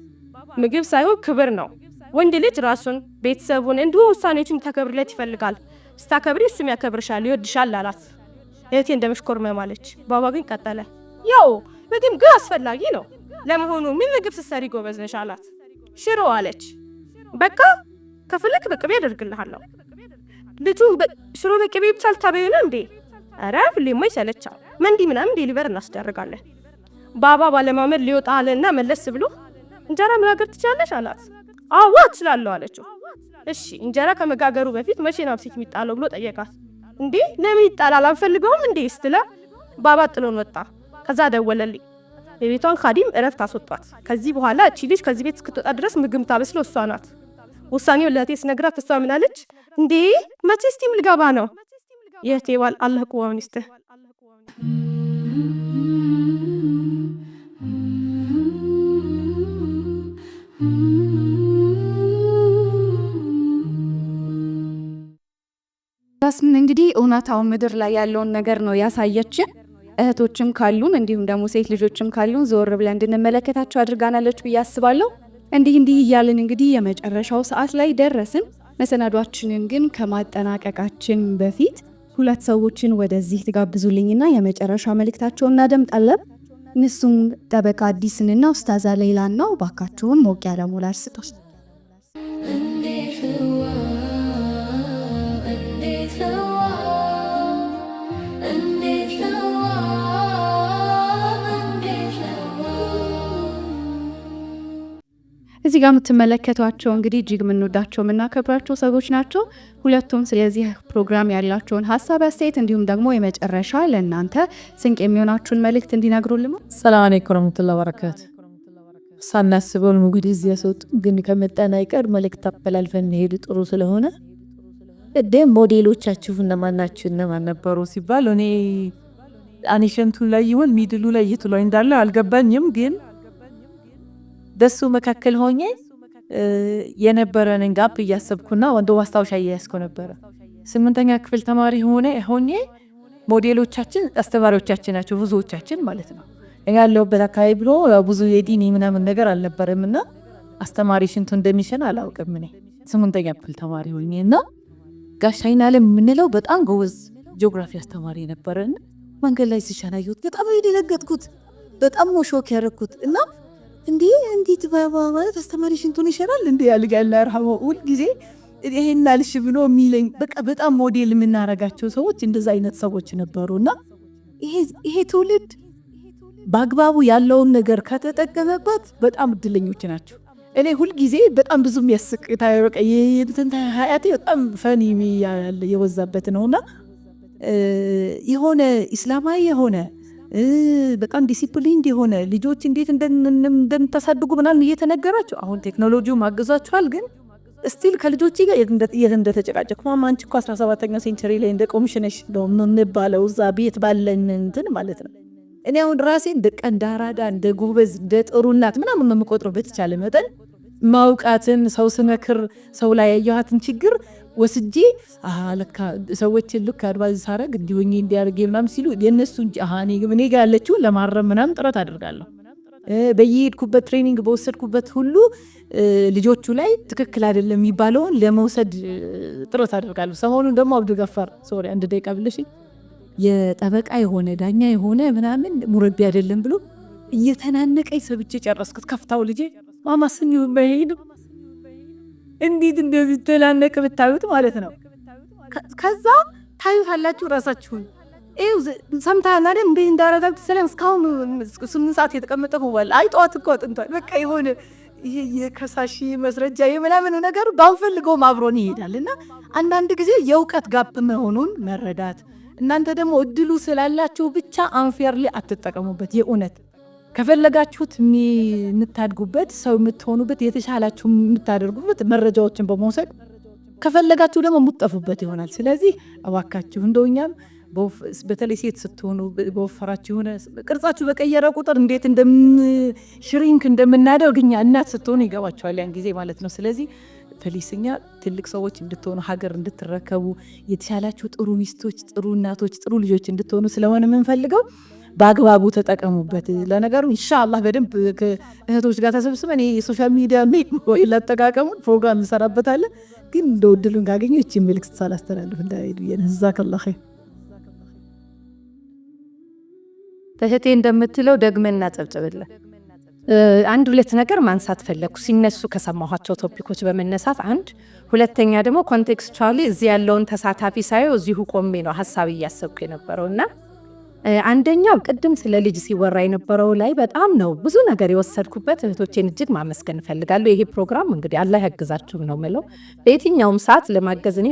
ምግብ ሳይሆን ክብር ነው። ወንድ ልጅ ራሱን፣ ቤተሰቡን እንዲሁ ውሳኔዎችን ተከብርለት ይፈልጋል። ስታከብሪ እሱም ያከብርሻል፣ ይወድሻል አላት። እህቴ እንደመሽኮርመም አለች። ባባ ግን ቀጠለ። ያው ምግብ ግን አስፈላጊ ነው። ለመሆኑ ምን ምግብ ስትሰሪ ጎበዝ ነሽ አላት። ሽሮ አለች። በቃ ከፈለክ በቅቤ አደርግልሃለሁ። ልጁ ሽሮ በቅቤ ብቻ ልታበዩ ነው እንዴ? ኧረ ሁሌማ ይሰለቻል። መንዲ ምናምን ዴሊቨር እናስደርጋለን። ባባ ባለማመድ ሊወጣ አለና መለስ ብሎ እንጀራ መጋገር ትችላለሽ አላት። አዋ እችላለሁ አለችው። እሺ እንጀራ ከመጋገሩ በፊት መቼ ነው አብሲት የሚጣለው ብሎ ጠየቃት። እንዴ ለምን ይጣላል አንፈልገውም እንዴ ስትለ ባባ ጥሎን ወጣ። ከዛ ደወለልኝ። የቤቷን ካዲም እረፍት አስወጧት። ከዚህ በኋላ እቺ ልጅ ከዚህ ቤት እስክትወጣ ድረስ ምግብ ታበስለው እሷ ናት። ውሳኔውን ለእህቴ ስነግራት እሷ ምን አለች? እንዴ መቼ ስቲም ልገባ ነው? የእህቴ ባል አላህ ቁዋውን ይስጥህ። ያስሚን እንግዲህ እውነታው ምድር ላይ ያለውን ነገር ነው ያሳየችን። እህቶችም ካሉን እንዲሁም ደግሞ ሴት ልጆችም ካሉን ዞር ብለን እንድንመለከታቸው አድርጋናለች ብዬ አስባለሁ። እንዲህ እያልን እንግዲህ የመጨረሻው ሰዓት ላይ ደረስን። መሰናዷችንን ግን ከማጠናቀቃችን በፊት ሁለት ሰዎችን ወደዚህ ትጋብዙልኝና የመጨረሻ መልእክታቸውን እናደምጣለን። እነሱም ጠበቃ አዲስንና ኡስታዛ ሌላን ነው። ባካችሁን ሞቅ ያለ ሞላር ስጦስ እዚህ ጋር የምትመለከቷቸው እንግዲህ እጅግ የምንወዳቸው የምናከብራቸው ሰዎች ናቸው ሁለቱም። ስለዚህ ፕሮግራም ያላቸውን ሀሳብ አስተያየት፣ እንዲሁም ደግሞ የመጨረሻ ለእናንተ ስንቅ የሚሆናችሁን መልእክት እንዲነግሩልን። ሰላም አለይኩም ወራህመቱላሂ ወበረካቱ። ሳናስበው እንግዲህ እዚህ ያሰጡ ግን ከመጣን አይቀር መልእክት አስተላልፈን ሄዱ ጥሩ ስለሆነ እደም ሞዴሎቻችሁ እነማን ናችሁ እነማን ነበሩ ሲባል እኔ አኒሸንቱ ላይ ይሁን ሚድሉ ላይ የቱ ላይ እንዳለ አልገባኝም ግን ደሱ መካከል ሆኜ የነበረንን ጋፕ እያሰብኩና ወንዶ ማስታወሻ እያያዝኩ ነበረ። 8ኛ ክፍል ተማሪ ሆኜ ሞዴሎቻችን አስተማሪዎቻችን ናቸው ብዙዎቻችን ማለት ነው። እኛ ያለሁበት አካባቢ ብሎ ብዙ የዲኒ ምናምን ነገር አልነበረምና አስተማሪ ሽንቱ እንደሚሸን አላውቅም። እኔ 8ኛ ክፍል ተማሪ ሆኜና ጋሽ አይናለም የምንለው በጣም ጎበዝ ጂኦግራፊ አስተማሪ ነበረና መንገድ ላይ ሲሸናዩት በጣም የደነገጥኩት በጣም ሾክ ያደረኩት እና እንዴት ማለት አስተማሪ ሽንቱን ይሸራል እንዴ ያልጋል ያርሐው ሁሉ ጊዜ ይሄን አልሽ ብሎ የሚለኝ በቃ በጣም ሞዴል የምናረጋቸው ሰዎች እንደዛ አይነት ሰዎች ነበሩና ይሄ ትውልድ በአግባቡ ያለውን ነገር ከተጠቀመበት በጣም እድለኞች ናቸው። እኔ ሁሉ ጊዜ በጣም ብዙ የሚያስቅ ታየረቀ ሀያቴ በጣም ፈኒ የወዛበት ነውና የሆነ እስላማዊ የሆነ በጣም ዲሲፕሊን የሆነ ልጆች እንዴት እንደምታሳድጉ ምናምን እየተነገራቸው አሁን ቴክኖሎጂው ማገዛችኋል ግን ስቲል ከልጆች ጋር እንደተጨቃጨቁ አንቺ እኮ 17ኛው ሴንቸሪ ላይ እንደ ቆምሽነሽ ነው እንባለው እዛ ቤት ባለን እንትን ማለት ነው። እኔ አሁን ራሴ እንደ ቀንዳራዳ እንደ ጎበዝ እንደ ጥሩ እናት ምናምን የምቆጥረው በተቻለ መጠን ማውቃትን ሰው ስመክር ሰው ላይ ያየኋትን ችግር ወስጄ ለካ ሰዎች ልክ አድቫይስ ሳረግ እንዲሆኝ እንዲያርግ ምናምን ሲሉ የነሱ እኔ ጋር ያለችው ለማረም ምናምን ጥረት አደርጋለሁ። በየሄድኩበት ትሬኒንግ በወሰድኩበት ሁሉ ልጆቹ ላይ ትክክል አይደለም የሚባለውን ለመውሰድ ጥረት አደርጋለሁ። ሰሞኑን ደግሞ አብዱ ገፋር ሶሪ አንድ ደቂቃ ብለሽ የጠበቃ የሆነ ዳኛ የሆነ ምናምን ሙረቢ አይደለም ብሎ እየተናነቀኝ ሰብቼ ጨረስኩት። ከፍታው ልጄ ማማስን ይበይድ እንዴት እንደምትላነቅ ብታዩት ማለት ነው። ከዛ ታዩታላችሁ ራሳችሁን ሰምታና ደም እንዴ እንዳረጋግጥ ሰላም እስካሁን 8 ሰዓት የተቀመጠው ወል አይጧት እኮ አጥንቷል። በቃ የሆነ ይሄ የከሳሺ መስረጃ የምናምን ነገር ባንፈልገው አብሮን ይሄዳልና አንዳንድ ጊዜ የእውቀት ጋፕ መሆኑን መረዳት እናንተ ደግሞ እድሉ ስላላችሁ ብቻ አንፌርሊ አትጠቀሙበት። የእውነት ከፈለጋችሁት የምታድጉበት ሰው የምትሆኑበት የተሻላችሁ የምታደርጉበት መረጃዎችን በመውሰድ ከፈለጋችሁ ደግሞ የምትጠፉበት ይሆናል። ስለዚህ እባካችሁ እንደውኛም በተለይ ሴት ስትሆኑ በወፈራችሁ ሆነ ቅርጻችሁ በቀየረ ቁጥር እንዴት ሽሪንክ እንደምናደርግ እኛ እናት ስትሆኑ ይገባችኋል ያን ጊዜ ማለት ነው። ስለዚህ ፈልስኛ ትልቅ ሰዎች እንድትሆኑ ሀገር እንድትረከቡ የተሻላችሁ ጥሩ ሚስቶች፣ ጥሩ እናቶች፣ ጥሩ ልጆች እንድትሆኑ ስለሆነ የምንፈልገው በአግባቡ ተጠቀሙበት። ለነገሩ ኢንሻአላህ በደንብ ከእህቶች ጋር ተሰብስበን የሶሻል ሚዲያ ወይ ለተጠቃቀሙን ፕሮግራም እንሰራበታለን። ግን እንደው እድሉን ካገኘሁ እቺ መልእክት ሳላስተላልፍ እንዳይሄዱ የነዛከላህ እህቴ እንደምትለው ደግመን እናጨብጭብልን። አንድ ሁለት ነገር ማንሳት ፈለግኩ ሲነሱ ከሰማኋቸው ቶፒኮች በመነሳት አንድ፣ ሁለተኛ ደግሞ ኮንቴክስቹዋሊ እዚህ ያለውን ተሳታፊ ሳየው እዚሁ ቆሜ ነው ሀሳብ እያሰብኩ የነበረውና አንደኛው ቅድም ስለ ልጅ ሲወራ የነበረው ላይ በጣም ነው ብዙ ነገር የወሰድኩበት። እህቶቼን እጅግ ማመስገን እፈልጋለሁ። ይሄ ፕሮግራም እንግዲህ አላህ ያግዛችሁ ነው ምለው። በየትኛውም ሰዓት ለማገዝ እኔ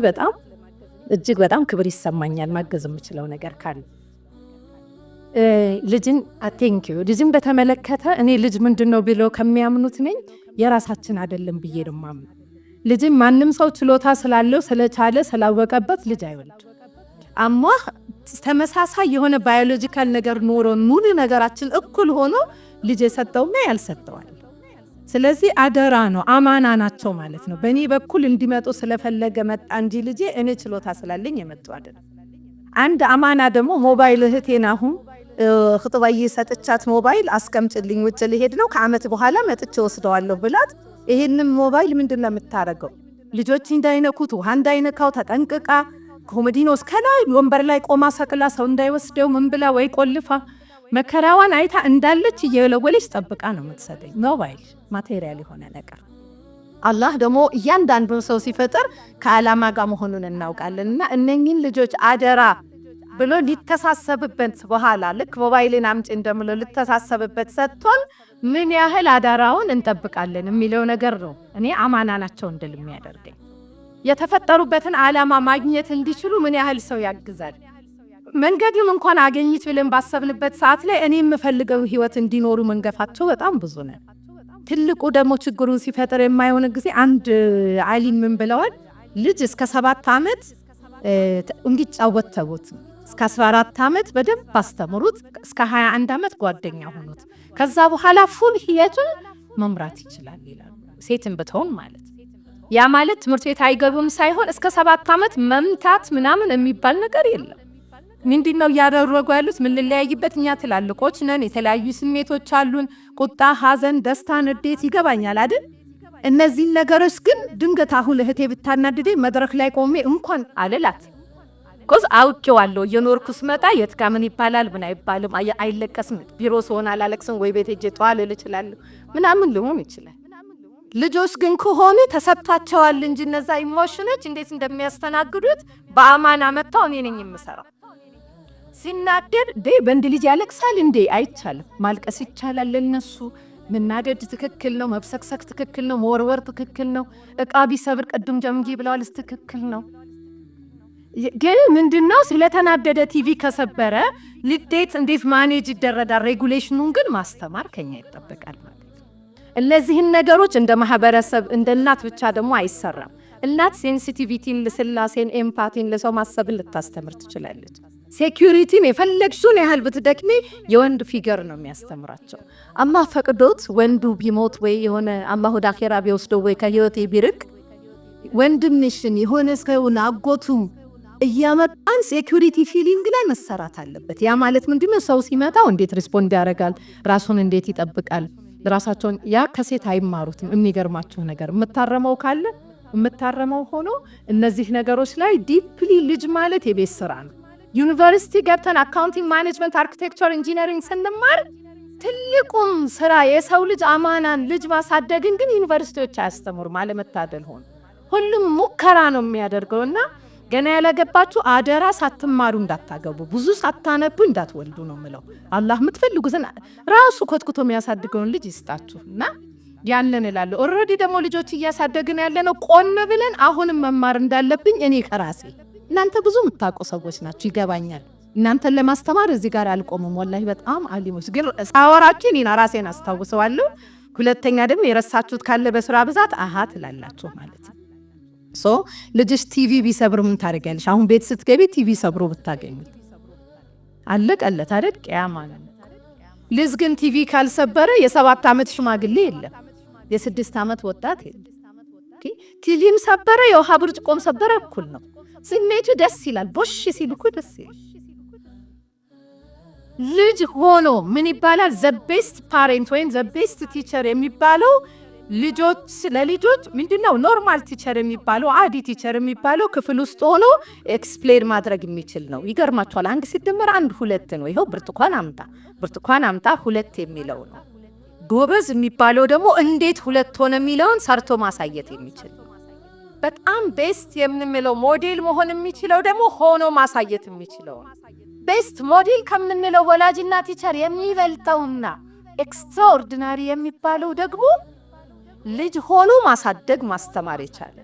እጅግ በጣም ክብር ይሰማኛል ማገዝ የምችለው ነገር ካለ። ልጅን ቴንኪዩ ልጅን በተመለከተ እኔ ልጅ ምንድን ነው ብሎ ከሚያምኑት ነኝ የራሳችን አይደለም ብዬ ነው ማምነው። ልጅን ማንም ሰው ችሎታ ስላለው ስለቻለ ስላወቀበት ልጅ አይወልድ አማ ተመሳሳይ የሆነ ባዮሎጂካል ነገር ኖሮ ሙሉ ነገራችን እኩል ሆኖ ልጅ የሰጠውና ያልሰጠዋል። ስለዚህ አደራ ነው አማና ናቸው ማለት ነው። በእኔ በኩል እንዲመጡ ስለፈለገ መጣ እንጂ ልጄ እኔ ችሎታ ስላለኝ የመጡ አይደለም። አንድ አማና ደግሞ ሞባይል እህቴን አሁን ኽጥባዬ ሰጥቻት ሞባይል አስቀምጭልኝ ውጭ ሊሄድ ነው ከዓመት በኋላ መጥቼ ወስደዋለሁ ብላት ይሄንን ሞባይል ምንድነው የምታረገው? ልጆች እንዳይነኩት ውሃ እንዳይነካው ተጠንቅቃ ኮሜዲኖስ ከላይ ወንበር ላይ ቆማ ሰቅላ ሰው እንዳይወስደው ምን ብላ ወይ ቆልፋ መከራዋን አይታ እንዳለች እየወለወለች ጠብቃ ነው የምትሰጠኝ። ሞባይል ማቴሪያል የሆነ ነገር አላህ ደግሞ እያንዳንዱን ሰው ሲፈጥር ከዓላማ ጋር መሆኑን እናውቃለንና እነኚህን ልጆች አደራ ብሎ ሊተሳሰብበት በኋላ ልክ ሞባይልን አምጪ እንደምለው ሊተሳሰብበት ሰጥቶን ምን ያህል አዳራውን እንጠብቃለን የሚለው ነገር ነው እኔ አማና ናቸው እንድል የሚያደርገኝ። የተፈጠሩበትን ዓላማ ማግኘት እንዲችሉ ምን ያህል ሰው ያግዛል። መንገዱን እንኳን አገኝት ብለን ባሰብንበት ሰዓት ላይ እኔ የምፈልገው ህይወት እንዲኖሩ መንገፋቸው በጣም ብዙ ነው። ትልቁ ደግሞ ችግሩን ሲፈጠር የማይሆን ጊዜ አንድ ዓሊም ምን ብለዋል? ልጅ እስከ 7 ዓመት እንዲጫወት ተውት፣ እስከ 14 ዓመት በደንብ አስተምሩት፣ እስከ 21 ዓመት ጓደኛ ሆኑት፣ ከዛ በኋላ ፉል ህይወቱን መምራት ይችላል ይላል። ሴትን ብትሆን ማለት ያ ማለት ትምህርት ቤት አይገቡም ሳይሆን እስከ 7 ዓመት መምታት ምናምን የሚባል ነገር የለም። ምንድነው ያደረጉ ያሉት? ምን ለያይበት እኛ ትላልቆች ነን፣ የተለያዩ ስሜቶች አሉን፣ ቁጣ፣ ሐዘን፣ ደስታ፣ ንዴት ይገባኛል አይደል? እነዚህ ነገሮች ግን ድንገት አሁን እህቴ ብታናድደኝ መድረክ ላይ ቆሜ እንኳን አልላት ኮዝ አውቄዋለሁ። የኖርኩስ መጣ የት ጋር ምን ይባላል ምን አይባልም አይለቀስም። ቢሮ ስሆን አላለቅስም ወይ ቤት ሄጄ ተዋል እችላለሁ ምናምን ልሆን ይችላል። ልጆች ግን ከሆነ ተሰጥቷቸዋል እንጂ እነዛ ኢሞሽኖች እንዴት እንደሚያስተናግዱት በአማና መጣው እኔ ነኝ የምሰራው። ሲናደድ በእንድ ልጅ ያለቅሳል እንዴ? አይቻልም። ማልቀስ ይቻላል ለነሱ። መናደድ ትክክል ነው፣ መብሰክሰክ ትክክል ነው፣ መወርወር ትክክል ነው፣ እቃ ቢሰብር ቅድም ጀምጂ ብለዋል ትክክል ነው። ግን ምንድነው ስለተናደደ ቲቪ ከሰበረ ልዴት እንዴት ማኔጅ ይደረዳል? ሬጉሌሽኑን ግን ማስተማር ከኛ ይጠበቃል ማለት ነው። እነዚህን ነገሮች እንደ ማህበረሰብ እንደ እናት ብቻ ደግሞ አይሰራም። እናት ሴንሲቲቪቲን፣ ልስላሴን፣ ኤምፓቲን ለሰው ማሰብን ልታስተምር ትችላለች። ሴኩሪቲን የፈለግሽውን ያህል ብትደክሜ የወንድ ፊገር ነው የሚያስተምራቸው። አላህ ፈቅዶት ወንዱ ቢሞት ወይ የሆነ አላህ ወደ አኺራ ቢወስደው ወይ ከህይወቴ ቢርቅ ወንድምሽን የሆነ ሰውን አጎቱ እያመጣን ሴኩሪቲ ፊሊንግ ላይ መሰራት አለበት። ያ ማለት ምንድነው? ሰው ሲመጣው እንዴት ሪስፖንድ ያደርጋል፣ ራሱን እንዴት ይጠብቃል፣ ራሳቸውን ያ ከሴት አይማሩትም። የሚገርማችሁ ነገር የምታረመው ካለ የምታረመው ሆኖ እነዚህ ነገሮች ላይ ዲፕሊ ልጅ ማለት የቤት ስራ ነው። ዩኒቨርሲቲ ገብተን አካውንቲንግ፣ ማኔጅመንት፣ አርኪቴክቸር፣ ኢንጂነሪንግ ስንማር ትልቁም ስራ የሰው ልጅ አማናን ልጅ ማሳደግን ግን ዩኒቨርሲቲዎች አያስተምሩም። አለመታደል ሆኖ ሁሉም ሙከራ ነው የሚያደርገውና ገና ያላገባችሁ አደራ ሳትማሩ እንዳታገቡ፣ ብዙ ሳታነቡ እንዳትወልዱ ነው ምለው። አላህ የምትፈልጉትን ራሱ ኮትኩቶ የሚያሳድገውን ልጅ ይስጣችሁና ያንን እላለሁ። ኦልሬዲ ደግሞ ልጆች እያሳደግን ያለነው ቆም ብለን አሁንም መማር እንዳለብኝ እኔ ከራሴ እናንተ ብዙ የምታውቁ ሰዎች ናችሁ፣ ይገባኛል። እናንተን ለማስተማር እዚህ ጋር አልቆምም። ወላሂ በጣም አሊሞች ግን ሳወራችሁ እኔና ራሴን አስታውሰዋለሁ። ሁለተኛ ደግሞ የረሳችሁት ካለ በስራ ብዛት አሃ ትላላችሁ ማለት ነው። ልጅሽ ቲቪ ቢሰብር ምን ታደርጊያለሽ? አሁን ቤት ስትገቢ ቲቪ ሰብሮ ብታገኙት አለቀለት አይደል? ቂያማ ነው። ልጅ ግን ቲቪ ካልሰበረ የ7 ዓመት ሽማግሌ የለም፣ የ6 ዓመት ወጣት የለም። ቲቪም ሰበረ የውሃ ብርጭቆም ሰበረ እኩል ነው። ስሜቱ ደስ ይላል። ቦሽ ሲል እኮ ደስ ይላል። ልጅ ሆኖ ምን ይባላል? ዘ ቤስት ፓሬንት ወይም ዘ ቤስት ቲቸር የሚባለው ልጆች ለልጆች ምንድነው ኖርማል ቲቸር የሚባለው አዲ ቲቸር የሚባለው ክፍል ውስጥ ሆኖ ኤክስፕሌን ማድረግ የሚችል ነው። ይገርማችኋል 1 ሲደመር 1 2 ነው። ይኸው ብርቱካን አምጣ 2 የሚለው ነው። ጎበዝ የሚባለው ደግሞ እንዴት 2 ሆነ የሚለውን ሰርቶ ማሳየት የሚችል ነው። በጣም ቤስት የምንለው ሞዴል መሆን የሚችለው ደግሞ ሆኖ ማሳየት የሚችለው ነው። ቤስት ሞዴል ከምንለው ወላጅና ቲቸር የሚበልጠውና ኤክስትራኦርዲናሪ የሚባለው ደግሞ ልጅ ሆኖ ማሳደግ ማስተማር የቻለ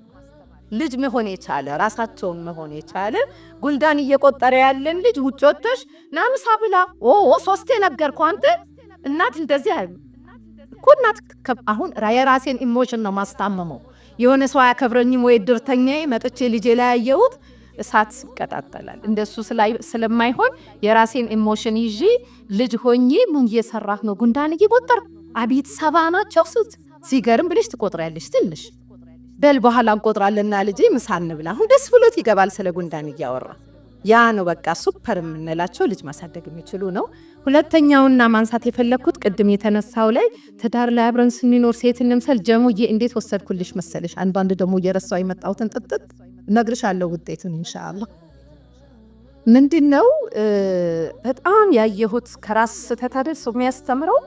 ልጅ መሆን የቻለ ራሳቸውን መሆን የቻለ ጉልዳን እየቆጠረ ያለን ልጅ ውጭ ወጥተሽ ና ምሳ ብላ 3 ነገርኩ አንተ እናት እንደዚህ እኮ እናት አሁን የራሴን ኢሞሽን ነው ማስታመመው። የሆነ ሰው አያከብረኝም ወይ ድርተኛዬ መጥቼ ልጄ ላይ ያየሁት እሳት ይቀጣጠላል። እንደሱ ስለማይሆን የራሴን ኢሞሽን ይዤ ልጅ ሆኜ ምን እየሰራህ ነው ጉንዳን እየቆጠር አቤት ሰባናቸው ሱት ሲገርም ብለሽ ትቆጥሪያለሽ ትንሽ በል በኋላ እንቆጥራለና ልጄ ምሳ እንብላ። አሁን ደስ ብሎት ይገባል ስለ ጉንዳን እያወራ። ያ ነው በቃ ሱፐር የምንላቸው ልጅ ማሳደግ የሚችሉ ነው። ሁለተኛውና ማንሳት የፈለኩት ቅድም የተነሳው ላይ ትዳር ላይ አብረን ስንኖር ሴት እንምሰል ጀሙዬ እንዴት ወሰድኩልሽ መሰለሽ። አንዳንድ ደግሞ እየረሳው የመጣሁትን ጥጥጥ እነግርሻለሁ ውጤቱን ኢንሻአላህ። ምንድነው በጣም ያየሁት ከራስ ተታደስ የሚያስተምረው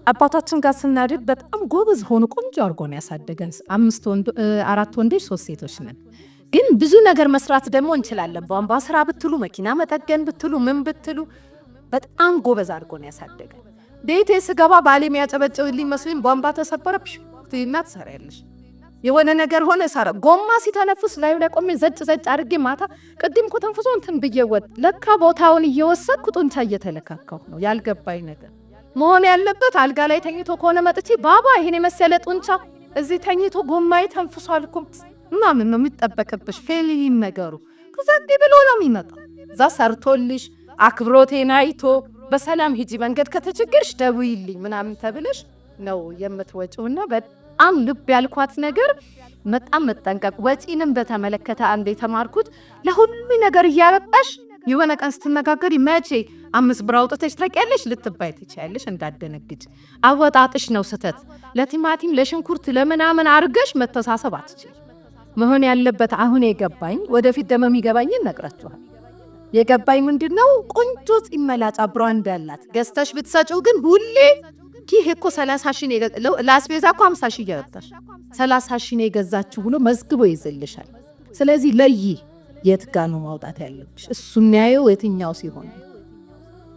አባታችን ጋር ስናድግ በጣም ጎበዝ ሆኖ ቆንጆ አድርጎ ነው ያሳደገን። 4 ወንዶች 3 ሴቶች ነን። ግን ብዙ ነገር መስራት ደግሞ እንችላለን። ቧንቧ ስራ ብትሉ መኪና መጠገን ብትሉ ምን ብትሉ በጣም ጎበዝ አድርጎ ነው ያሳደገን። ቤቴ ስገባ ባሌ የሚያጨበጭብልኝ መስሎኝ ቧንቧ ተሰበረብሽ እና ትሰሪያለሽ የሆነ ነገር ሆነ ሰራ ጎማ ሲተነፍስ ላይ ቆሜ ዘጭ አድርጌ ማታ ቅድም እኮ ተንፍሶ እንትን ብየወጥ ለካ ቦታውን እየወሰድኩ ጡንቻ እየተለካከው ነው ያልገባኝ ነገር መሆን ያለበት። አልጋ ላይ ተኝቶ ከሆነ መጥቼ ባባ ይሄን የመሰለ ጡንቻ እዚህ ተኝቶ ጎማዬ ተንፍሷል እኮ ምናምን ነው የሚጠበቅብሽ። ፌሊን ነገሩ ከዛዴ ብሎ ነው የሚመጣው። እዛ ሰርቶልሽ አክብሮቴን አይቶ በሰላም ሂጂ መንገድ ከተቸገርሽ ደውይልኝ ምናምን ተብለሽ ነው የምትወጪውና በጣም ልብ ያልኳት ነገር በጣም መጠንቀቅ። ወጪንም በተመለከተ አንድ የተማርኩት ለሁሉ ነገር እያረጣሽ የሆነ ቀን ስትነጋገሪ መቼ 5 ብር አውጥተሽ ታውቂያለሽ ልትባይ ትችያለሽ። እንዳደነግጭ አወጣጥሽ ነው ስተት። ለቲማቲም ለሽንኩርት ለምናምን አርገሽ መተሳሰብ አትችል። መሆን ያለበት አሁን የገባኝ ወደፊት ደግሞ የሚገባኝን ነግራችኋል። የገባኝ ምንድነው ቆንጆ ፂመላጫ ብራንድ ያላት ገዝተሽ ብትሰጪው ግን ሁሌ ይሄ እኮ 30 ሺህ ነው ለአስቤዛ እኮ 50 ሺህ እያወጣሽ 30 ሺህ ነው የገዛችሁ ብሎ መዝግቦ ይዘልሻል። ስለዚህ ለይ የት ጋር ነው ማውጣት ያለብሽ? እሱ የሚያየው የትኛው ሲሆን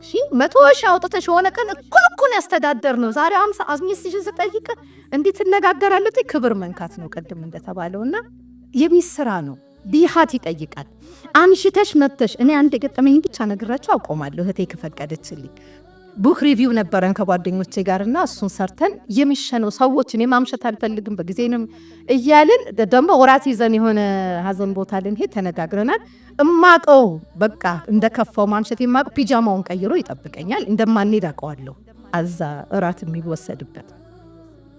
እሺ 100 ሺህ አውጥተሽ ሆነ ቀን እኩል ያስተዳደር ነው ዛሬ 50 አዝሚስ ስጠይቅ እንዴት ትነጋገራለች? ክብር መንካት ነው ቀድም እንደተባለውና የሚስራ ነው ቢሃት ይጠይቃል። አንሽተሽ መተሽ እኔ አንድ ገጠመኝ ብቻ ነግራችሁ አቆማለሁ። እህቴ ከፈቀደችልኝ ቡክ ሪቪው ነበረን ከጓደኞቼ ጋርና እሱን ሰርተን የሚሸነው ሰዎች እኔ ማምሸት አልፈልግም በጊዜንም እያልን ደግሞ ወራት ይዘን የሆነ ሀዘን ቦታ ልንሄድ ተነጋግረናል። እማቀው በቃ እንደከፋው ማምሸት የማቀው ፒጃማውን ቀይሮ ይጠብቀኛል እንደማንሄድ አውቀዋለሁ። አዛ እራት የሚወሰድበት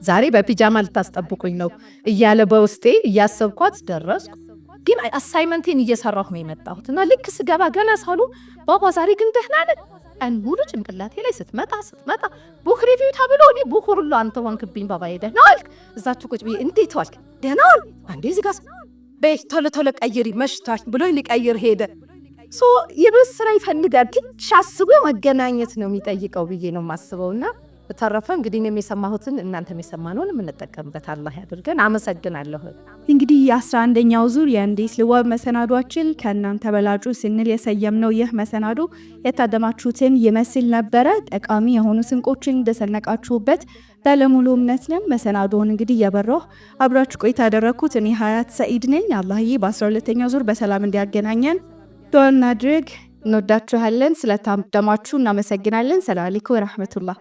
ዛሬ በፒጃማ ልታስጠብቁኝ ነው እያለ በውስጤ እያሰብኳት ደረስኩ። ግን አሳይመንቴን እየሰራሁ ነው የመጣሁትና ልክ ስገባ ገና ሳሉ ባባ ዛሬ ግን ደህና ነህ ሙሉ ጭንቅላቴ ላይ ስትመጣ ቡክ ሪቪው ተብሎ እኔ ቡክ ሁሉ አንተ ወንክብኝ ባባዬ ደህና ዋልክ እዛችሁ ቁጭ ብዬ እንዴት ዋልክ ደህና ዋል አንዴ እዚህ ጋር በይ ቶሎ ቀይሪ መሽቷል ብሎ ሊቀይር ሄደ። ሶ የበስ ስራ ይፈልጋል ትንሽ አስቦ መገናኘት ነው የሚጠይቀው ብዬ ነው የማስበውና በተረፈ እንግዲህ እኔም የሰማሁትን እናንተም የሰማነውን የምንጠቀምበት አላህ ያድርገን። አመሰግናለሁ። እንግዲህ 11ኛው ዙር የእንዴት ልዋብ መሰናዷችን ከእናንተ በላጩ ስንል የሰየምነው ይህ መሰናዶ የታደማችሁትን ይመስል ነበረ። ጠቃሚ የሆኑ ስንቆችን እንደሰነቃችሁበት ባለሙሉ እምነት ነን። መሰናዶውን እንግዲህ የበራሁ አብራችሁ ቆይታ ያደረኩት እኔ ሀያት ሰኢድ ነኝ። አላህዬ በ12ኛው ዙር በሰላም እንዲያገናኘን ዱዓ እናድርግ። እንወዳችኋለን። ስለታደማችሁ እናመሰግናለን። ሰላም አለይኩም ወራህመቱላህ